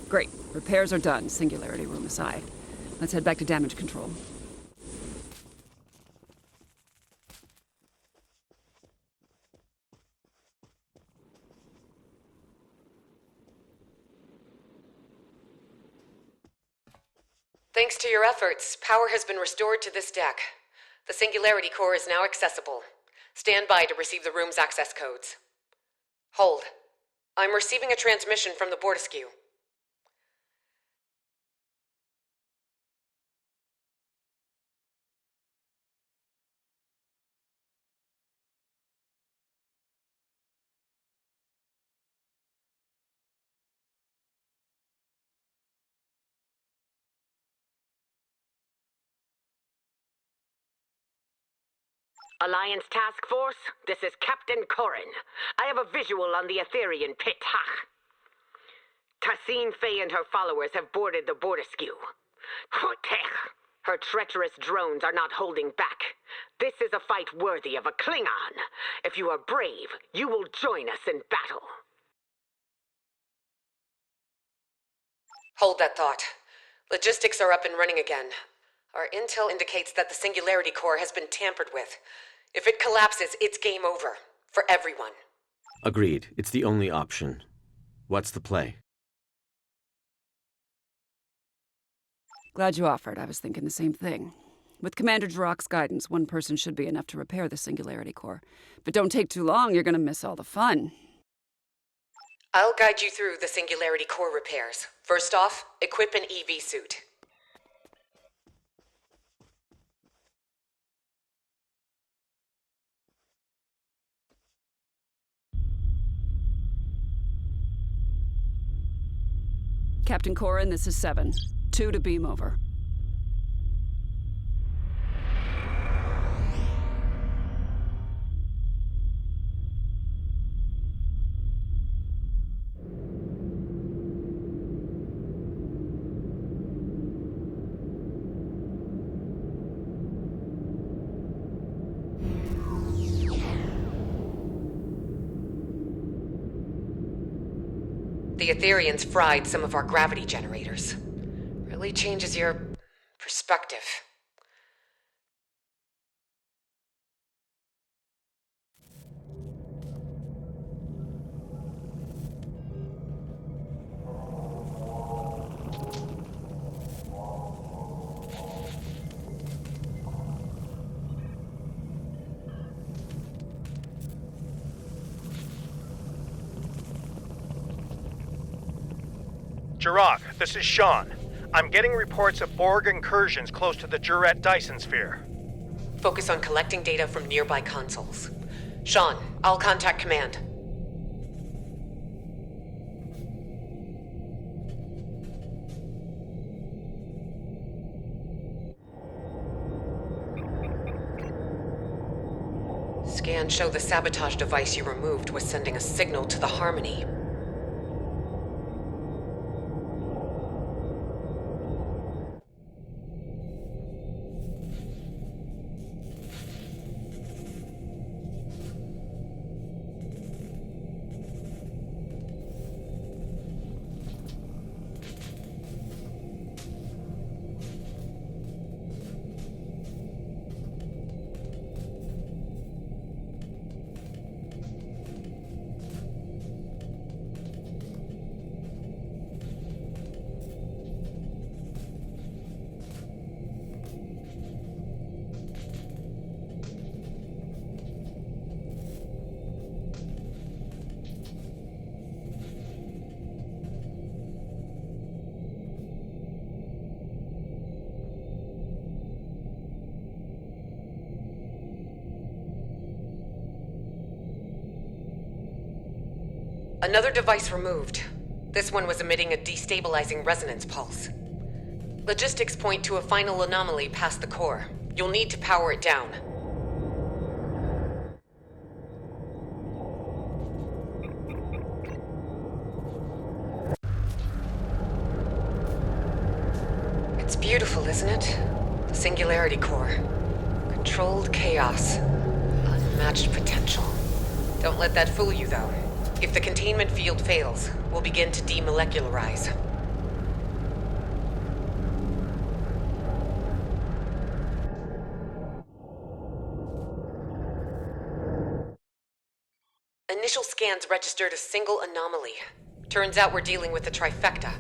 Great. Repairs are done, Singularity Room aside. Let's head back to damage control. Thanks to your efforts, power has been restored to this deck. The Singularity Core is now accessible. Stand by to receive the room's access codes. Hold. I'm receiving a transmission from the Bortesque. Alliance Task Force, this is Captain Corrin. I have a visual on the Etherian pit. Tassine Faye and her followers have boarded the Bortesque. Her treacherous drones are not holding back. This is a fight worthy of a Klingon. If you are brave, you will join us in battle. Hold that thought. Logistics are up and running again. Our intel indicates that the Singularity Core has been tampered with. If it collapses, it's game over. For everyone. Agreed. It's the only option. What's the play? Glad you offered. I was thinking the same thing. With Commander Jirok's guidance, one person should be enough to repair the Singularity Core. But don't take too long, you're gonna miss all the fun. I'll guide you through the Singularity Core repairs. First off, equip an EV suit. Captain Corrin, this is 7. 2 to beam over. The Aetherians fried some of our gravity generators. Really changes your perspective. Jirok, this is Sean. I'm getting reports of Borg incursions close to the Juret Dyson sphere. Focus on collecting data from nearby consoles. Sean, I'll contact command. Scans show the sabotage device you removed was sending a signal to the Harmony. Another device removed. This one was emitting a destabilizing resonance pulse. Logistics point to a final anomaly past the core. You'll need to power it down. It's beautiful, isn't it? The Singularity Core. Controlled chaos. Unmatched potential. Don't let that fool you, though. If the containment field fails, we'll begin to demolecularize. Initial scans registered a single anomaly. Turns out we're dealing with a trifecta.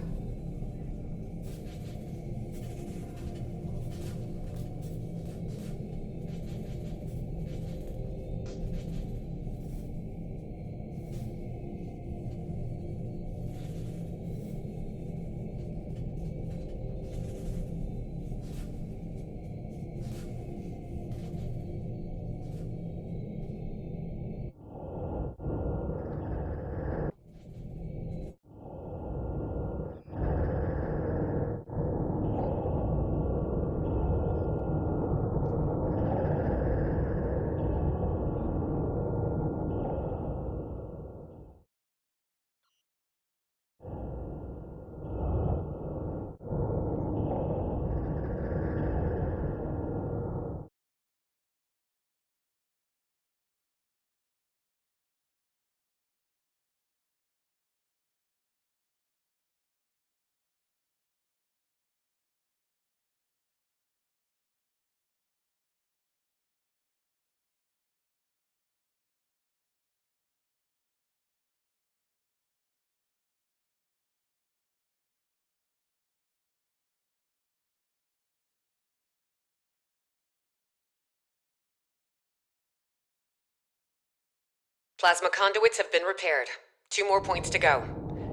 Plasma conduits have been repaired. 2 more points to go.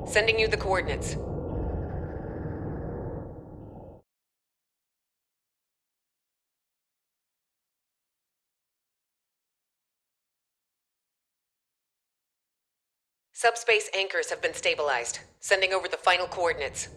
Sending you the coordinates. Subspace anchors have been stabilized. Sending over the final coordinates.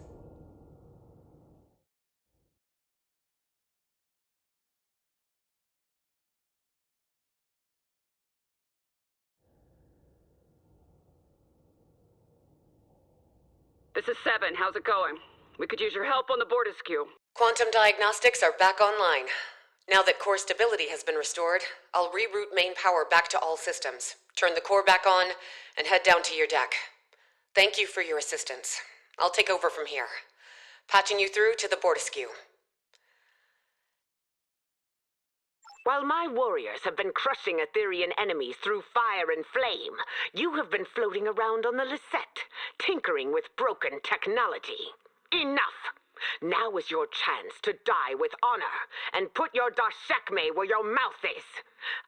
This is 7. How's it going? We could use your help on the Bortisque. Quantum diagnostics are back online. Now that core stability has been restored, I'll reroute main power back to all systems, turn the core back on, and head down to your deck. Thank you for your assistance. I'll take over from here. Patching you through to the Bortiskew. While my warriors have been crushing Aetherian enemies through fire and flame, you have been floating around on the Lisette, tinkering with broken technology. Enough! Now is your chance to die with honor, and put your Dashekme where your mouth is.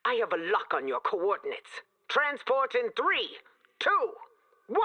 I have a lock on your coordinates. Transport in 3, 2, 1!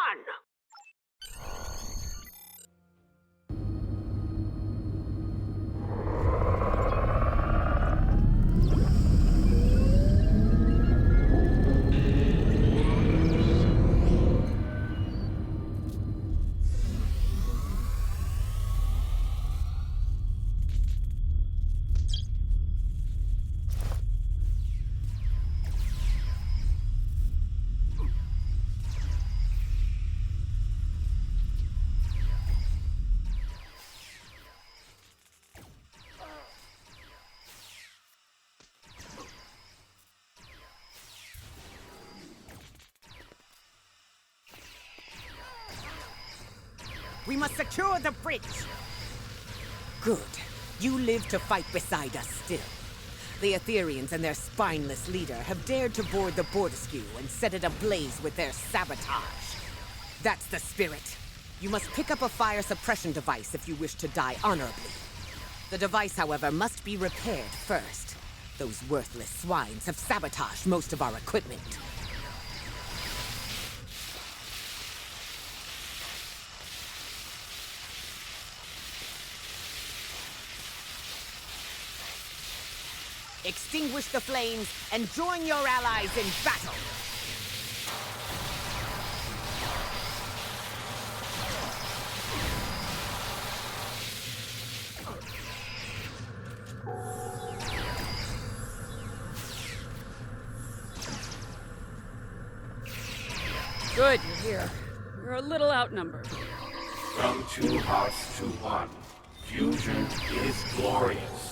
We must secure the bridge! Good. You live to fight beside us still. The Aetherians and their spineless leader have dared to board the Bortiskew and set it ablaze with their sabotage. That's the spirit. You must pick up a fire suppression device if you wish to die honorably. The device, however, must be repaired first. Those worthless swines have sabotaged most of our equipment. Extinguish the flames and join your allies in battle! Good, you're here. We're a little outnumbered. From 2 hearts to 1, fusion is glorious.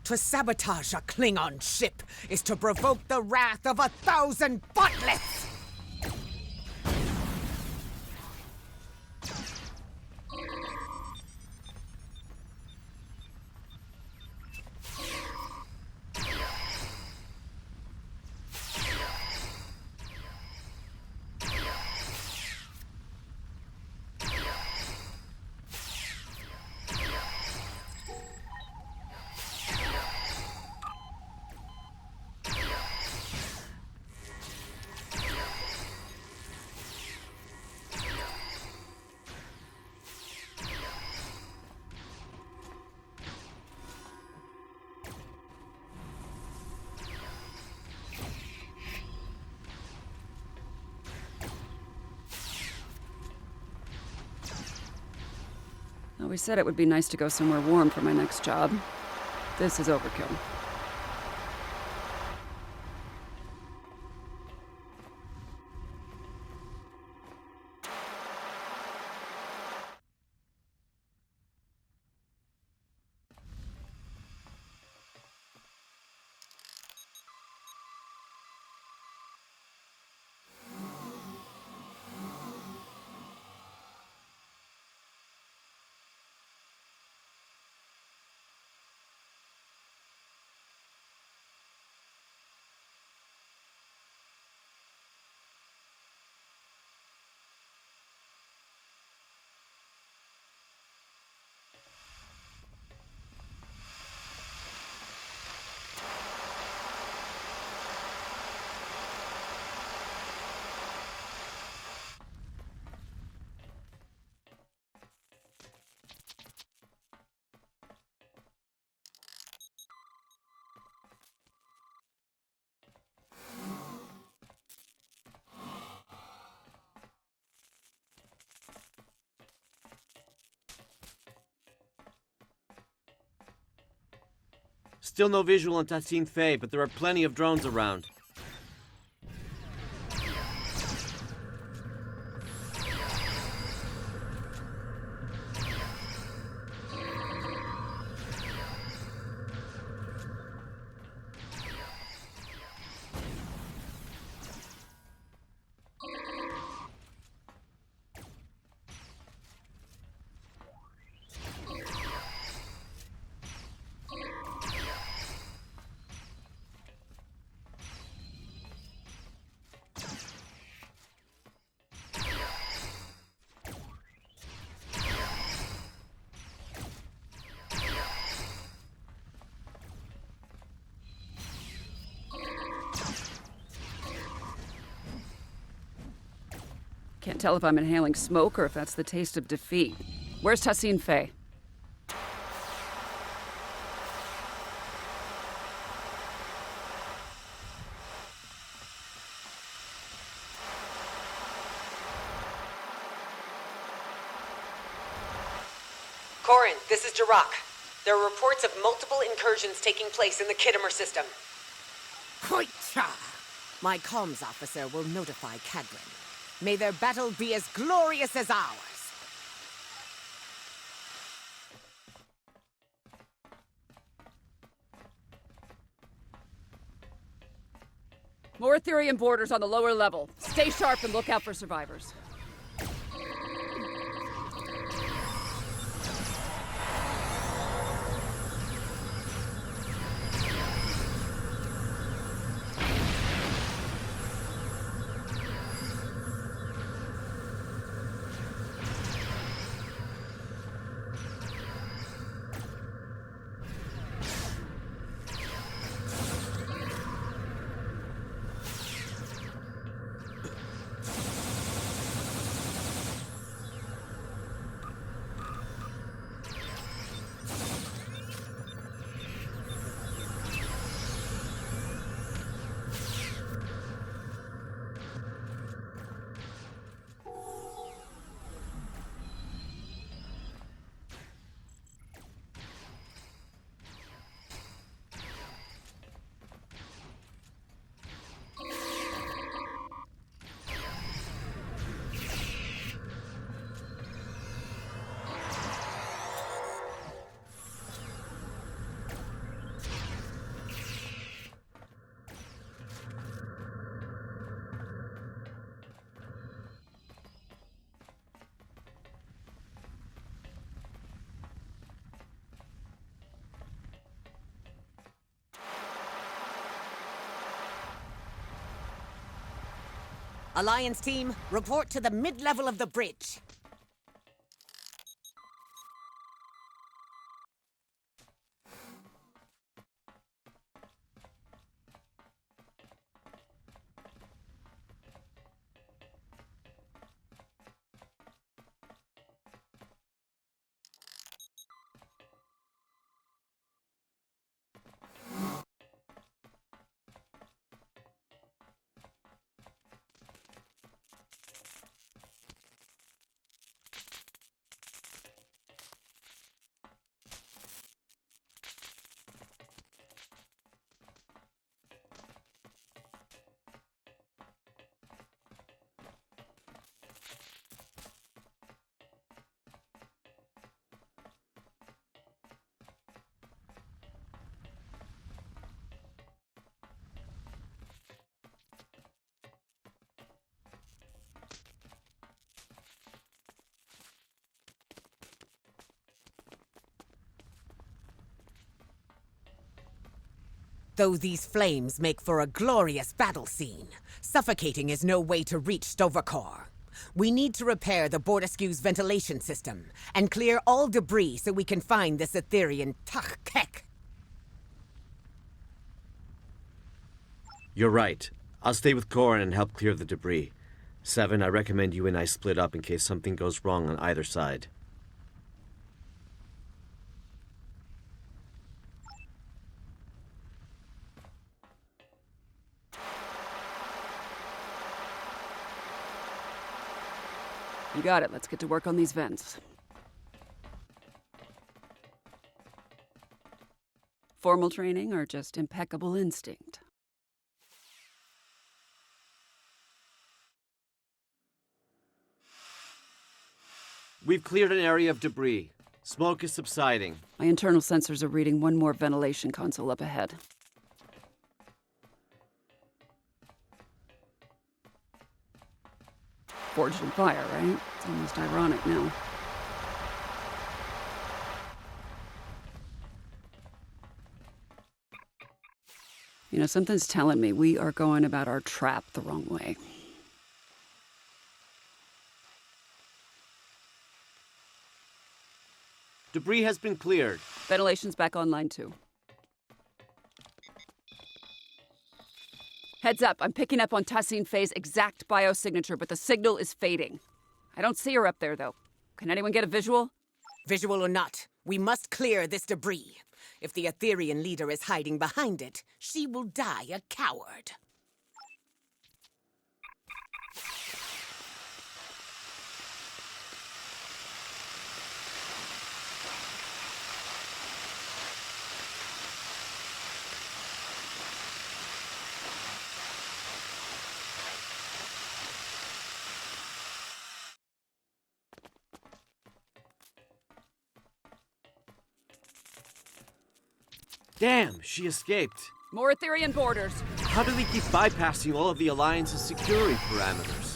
To sabotage a Klingon ship is to provoke the wrath of 1,000 bottlets! Well, we said it would be nice to go somewhere warm for my next job. This is overkill. Still no visual on Tassine Fey, but there are plenty of drones around. Can't tell if I'm inhaling smoke or if that's the taste of defeat. Where's Tassine Fey? Corin, this is Jirak. There are reports of multiple incursions taking place in the Khitomer system. Hoitra! My comms officer will notify Kadrin. May their battle be as glorious as ours. More Ethereum borders on the lower level. Stay sharp and look out for survivors. Alliance team, report to the mid-level of the bridge. Though these flames make for a glorious battle scene, suffocating is no way to reach Sto-vo-kor. We need to repair the Bordeskiew's ventilation system and clear all debris so we can find this Etherian Tach-Kek. You're right. I'll stay with Corin and help clear the debris. Seven, I recommend you and I split up in case something goes wrong on either side. You got it. Let's get to work on these vents. Formal training or just impeccable instinct? We've cleared an area of debris. Smoke is subsiding. My internal sensors are reading one more ventilation console up ahead. Forged in fire, right? It's almost ironic now. You know, something's telling me we are going about our trap the wrong way. Debris has been cleared. Ventilation's back online, too. Heads up, I'm picking up on Tassine Faye's exact biosignature, but the signal is fading. I don't see her up there, though. Can anyone get a visual? Visual or not, we must clear this debris. If the Aetherian leader is hiding behind it, she will die a coward. Damn, she escaped. More Aetherian borders. How do they keep bypassing all of the Alliance's security parameters?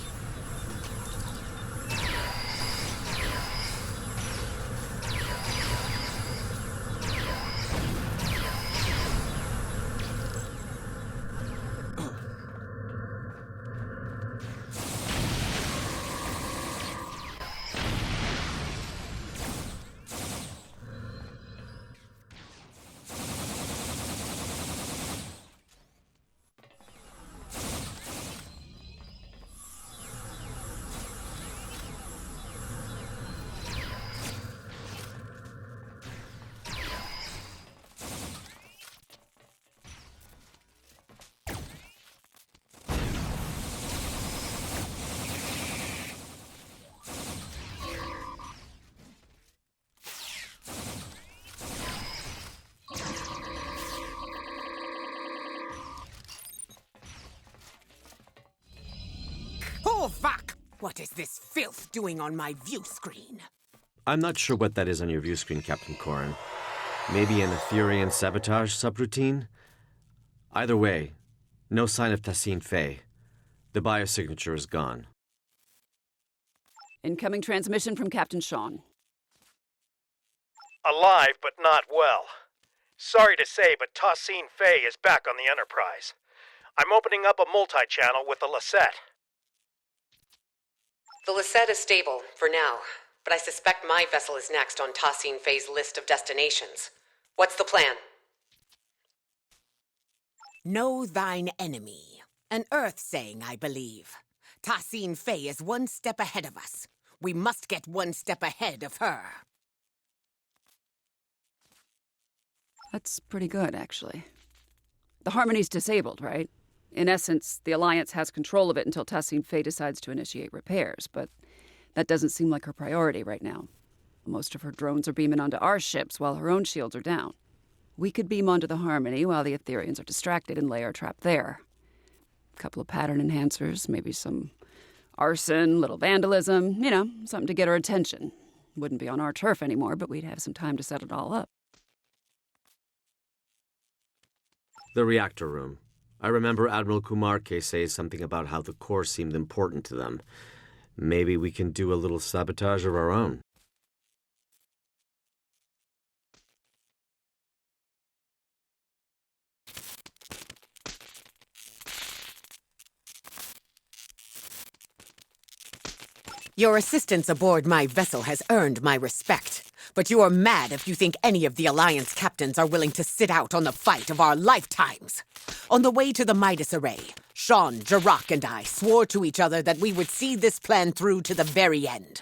Oh, fuck! What is this filth doing on my view screen? I'm not sure what that is on your view screen, Captain Corrin. Maybe an Aetherian sabotage subroutine? Either way, no sign of Tassine Faye. The biosignature is gone. Incoming transmission from Captain Sean. Alive, but not well. Sorry to say, but Tassine Faye is back on the Enterprise. I'm opening up a multi-channel with the Lisette. The Lisette is stable, for now, but I suspect my vessel is next on Tassine Faye's list of destinations. What's the plan? Know thine enemy. An Earth saying, I believe. Tassine Faye is one step ahead of us. We must get one step ahead of her. That's pretty good, actually. The Harmony's disabled, right? In essence, the Alliance has control of it until Tassine Faye decides to initiate repairs, but that doesn't seem like her priority right now. Most of her drones are beaming onto our ships while her own shields are down. We could beam onto the Harmony while the Aetherians are distracted and lay our trap there. A couple of pattern enhancers, maybe some arson, little vandalism, you know, something to get her attention. Wouldn't be on our turf anymore, but we'd have some time to set it all up. The reactor room. I remember Admiral Kumarke say something about how the core seemed important to them. Maybe we can do a little sabotage of our own. Your assistance aboard my vessel has earned my respect. But you are mad if you think any of the Alliance captains are willing to sit out on the fight of our lifetimes. On the way to the Midas Array, Sean, Jirok, and I swore to each other that we would see this plan through to the very end.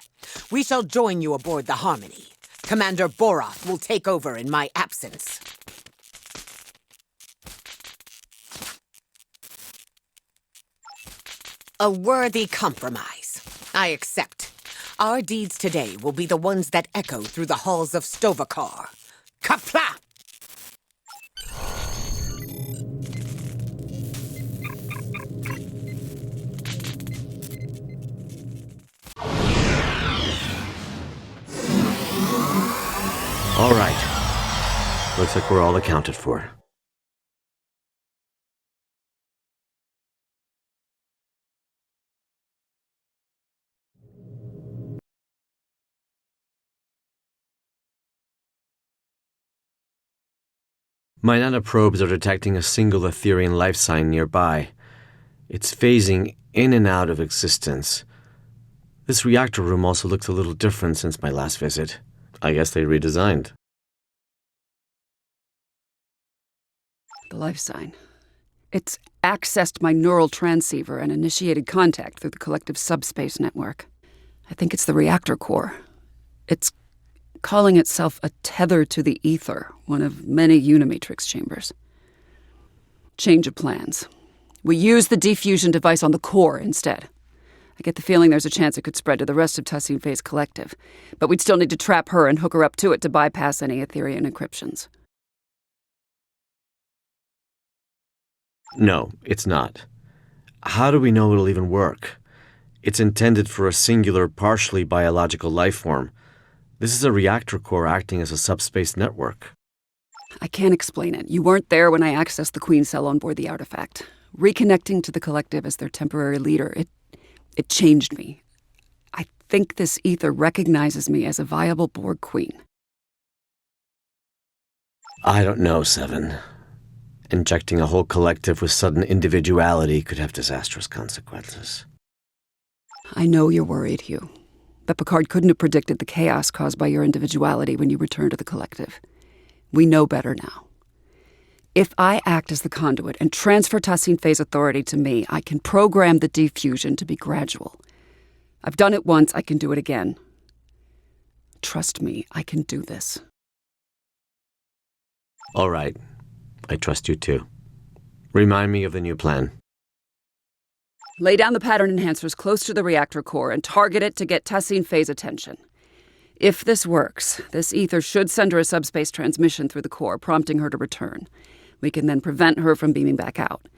We shall join you aboard the Harmony. Commander Boroth will take over in my absence. A worthy compromise. I accept. Our deeds today will be the ones that echo through the halls of Stovakar. Kapla! Looks like we're all accounted for. My nanoprobes are detecting a single Etherian life sign nearby. It's phasing in and out of existence. This reactor room also looks a little different since my last visit. I guess they redesigned. The life sign. It's accessed my neural transceiver and initiated contact through the collective subspace network. I think it's the reactor core. It's calling itself a tether to the ether, one of many Unimatrix chambers. Change of plans. We use the defusion device on the core instead. I get the feeling there's a chance it could spread to the rest of Tassin Fei's collective, but we'd still need to trap her and hook her up to it to bypass any Etherian encryptions. No, it's not. How do we know it'll even work? It's intended for a singular, partially biological life form. This is a reactor core acting as a subspace network. I can't explain it. You weren't there when I accessed the Queen cell on board the artifact. Reconnecting to the collective as their temporary leader, it changed me. I think this ether recognizes me as a viable Borg Queen. I don't know, Seven. Injecting a whole collective with sudden individuality could have disastrous consequences. I know you're worried, Hugh. But Picard couldn't have predicted the chaos caused by your individuality when you returned to the collective. We know better now. If I act as the conduit and transfer Tassin Fei's authority to me, I can program the defusion to be gradual. I've done it once, I can do it again. Trust me, I can do this. All right. I trust you too. Remind me of the new plan. Lay down the pattern enhancers close to the reactor core and target it to get Tassin Fei's attention. If this works, this ether should send her a subspace transmission through the core, prompting her to return. We can then prevent her from beaming back out.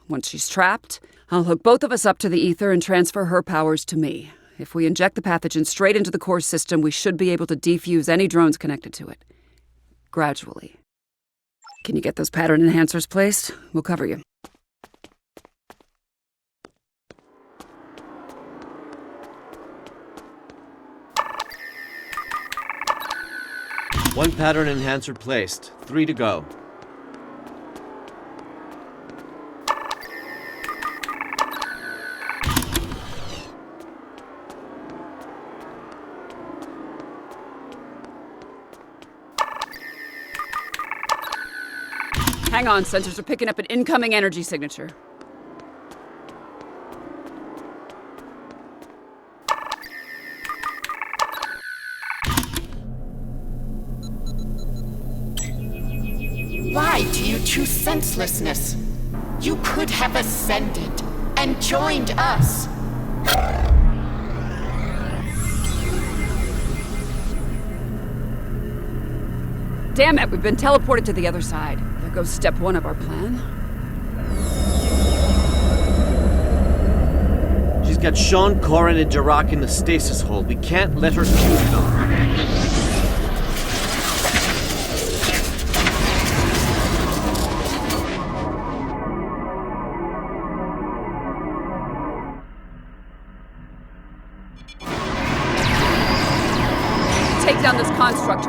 Once she's trapped, I'll hook both of us up to the ether and transfer her powers to me. If we inject the pathogen straight into the core system, we should be able to defuse any drones connected to it. Gradually. Can you get those pattern enhancers placed? We'll cover you. One pattern enhancer placed. 3 to go. Hang on, sensors are picking up an incoming energy signature. Why do you choose senselessness? You could have ascended and joined us. Damn it, we've been teleported to the other side. There goes step 1 of our plan. She's got Sean, Corrin, and Jirok in the stasis hold. We can't let her shoot them. Take down this construct.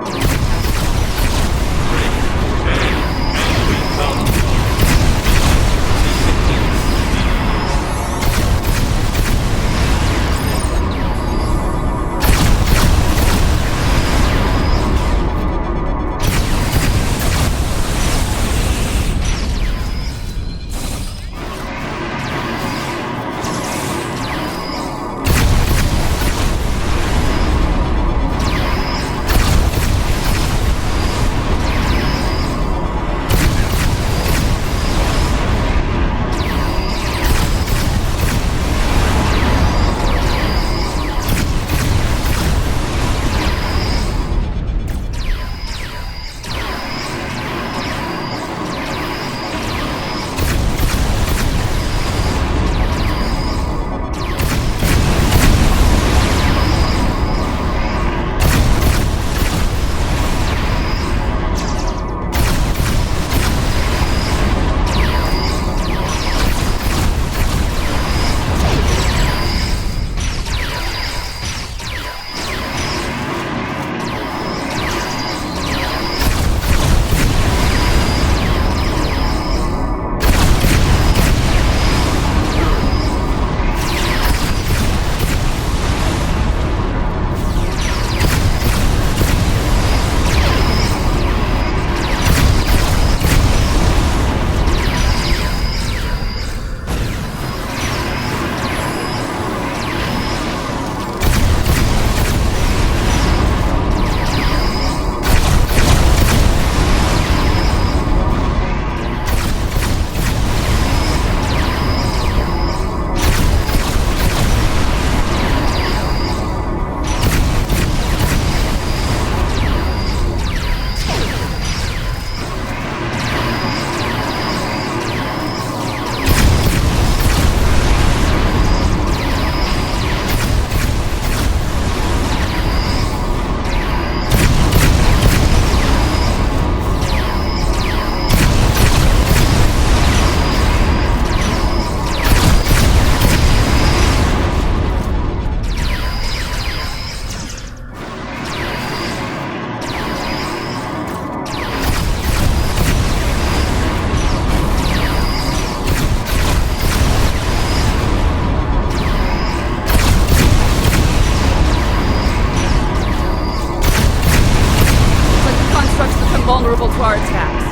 vulnerable to our attacks.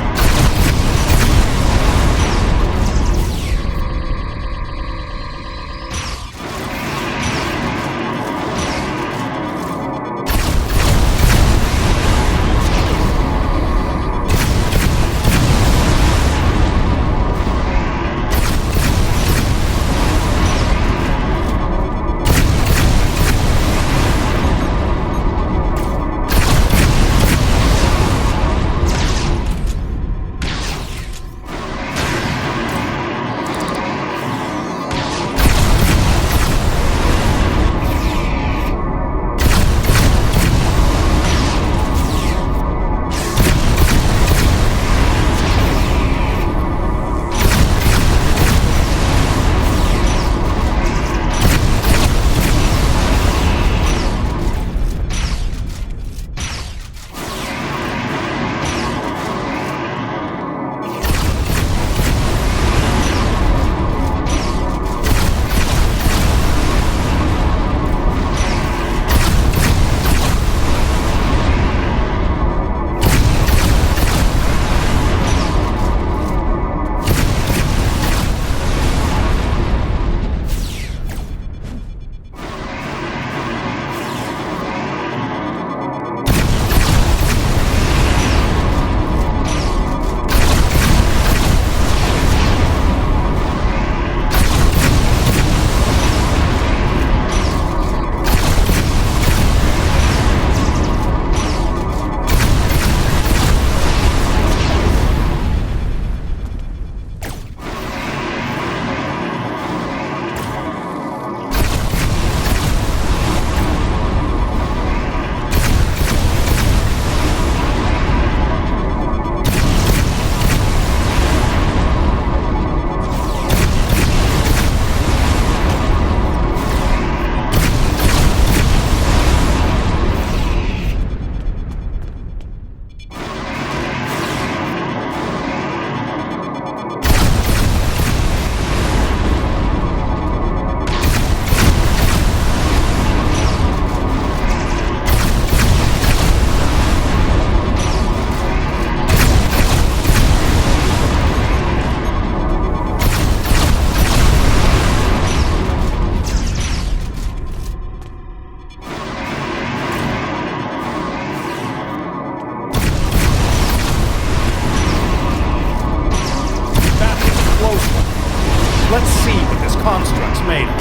Let's see what this construct's made of.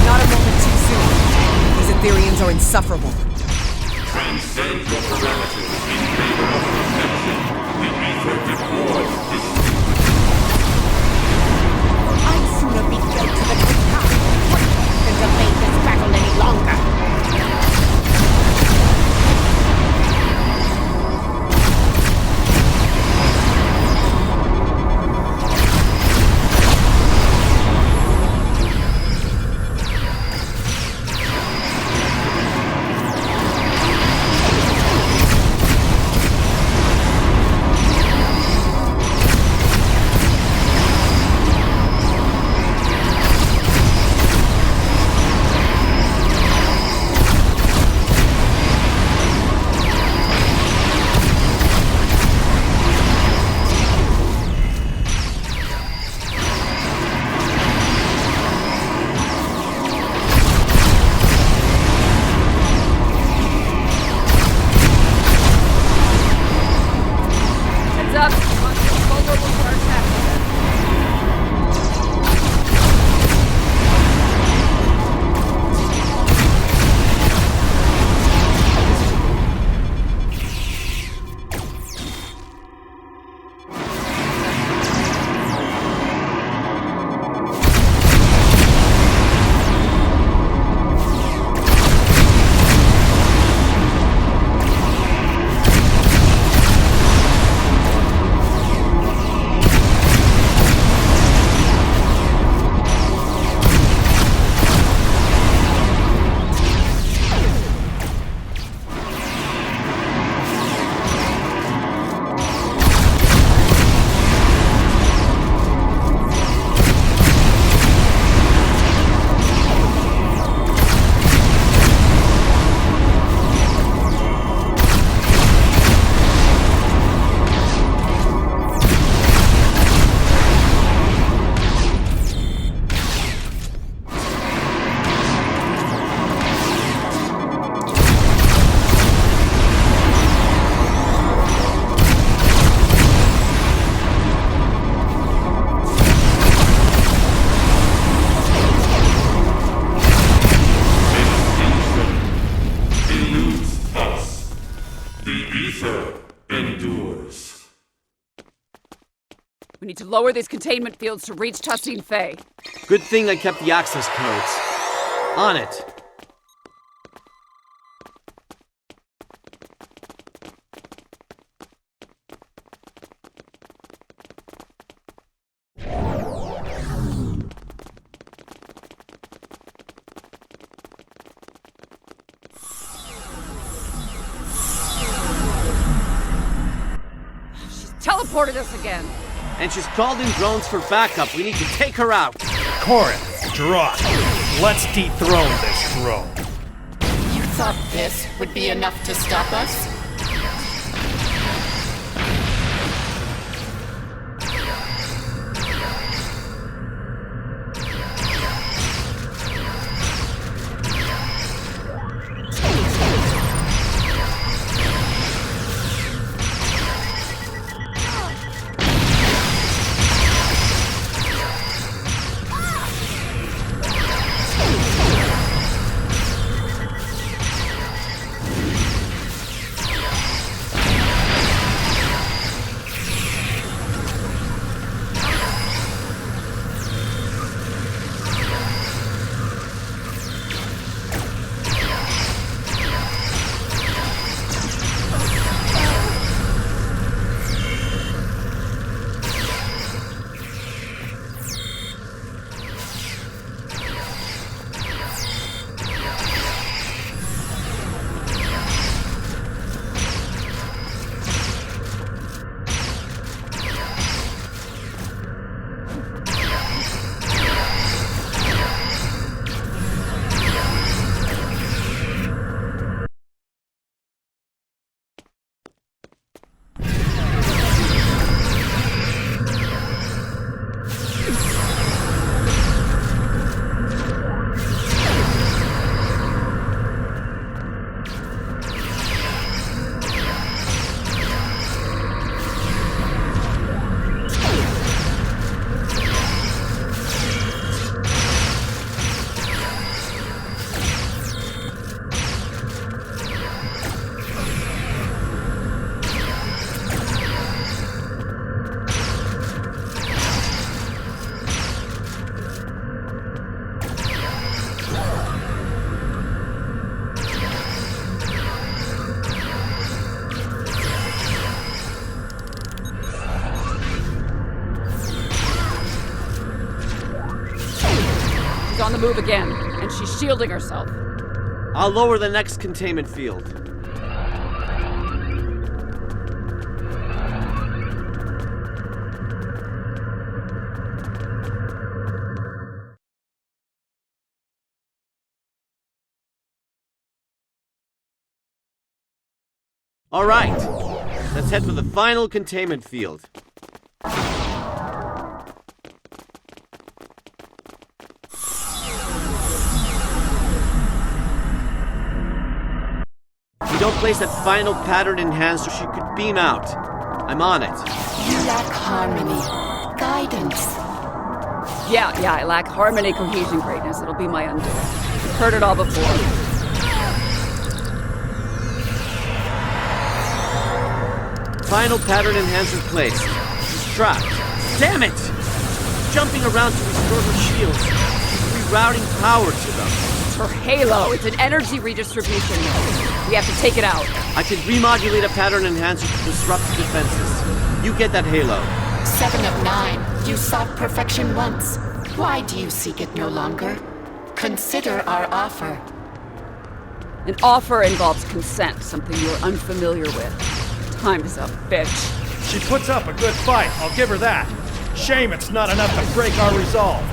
Not a moment too soon. These Ethereans are insufferable. Transcend your parameters in favor of protection. The Aether deploys this. I'd sooner be fed to the Khataa than delay this battle any longer. need to lower these containment fields to reach Tassine Fey. Good thing I kept the access codes. On it. Teleported us again. And she's called in drones for backup. We need to take her out. Corin, drop. Let's dethrone this drone. You thought this would be enough to stop us? On the move again, and she's shielding herself. I'll lower the next containment field. All right, let's head for the final containment field. Don't place that final pattern enhancer, she could beam out. I'm on it. You lack harmony, guidance. Yeah, I lack harmony, cohesion, greatness. It'll be my undoing. You've heard it all before. Final pattern enhancer placed. She's trapped. Damn it! Jumping around to restore her shields. She's rerouting power to them. Her halo. It's an energy redistribution node. We have to take it out. I can remodulate a pattern enhancer to disrupt the defenses. You get that halo. 7 of 9. You sought perfection once. Why do you seek it no longer? Consider our offer. An offer involves consent, something you're unfamiliar with. Time is up, bitch. She puts up a good fight, I'll give her that. Shame it's not enough to break our resolve.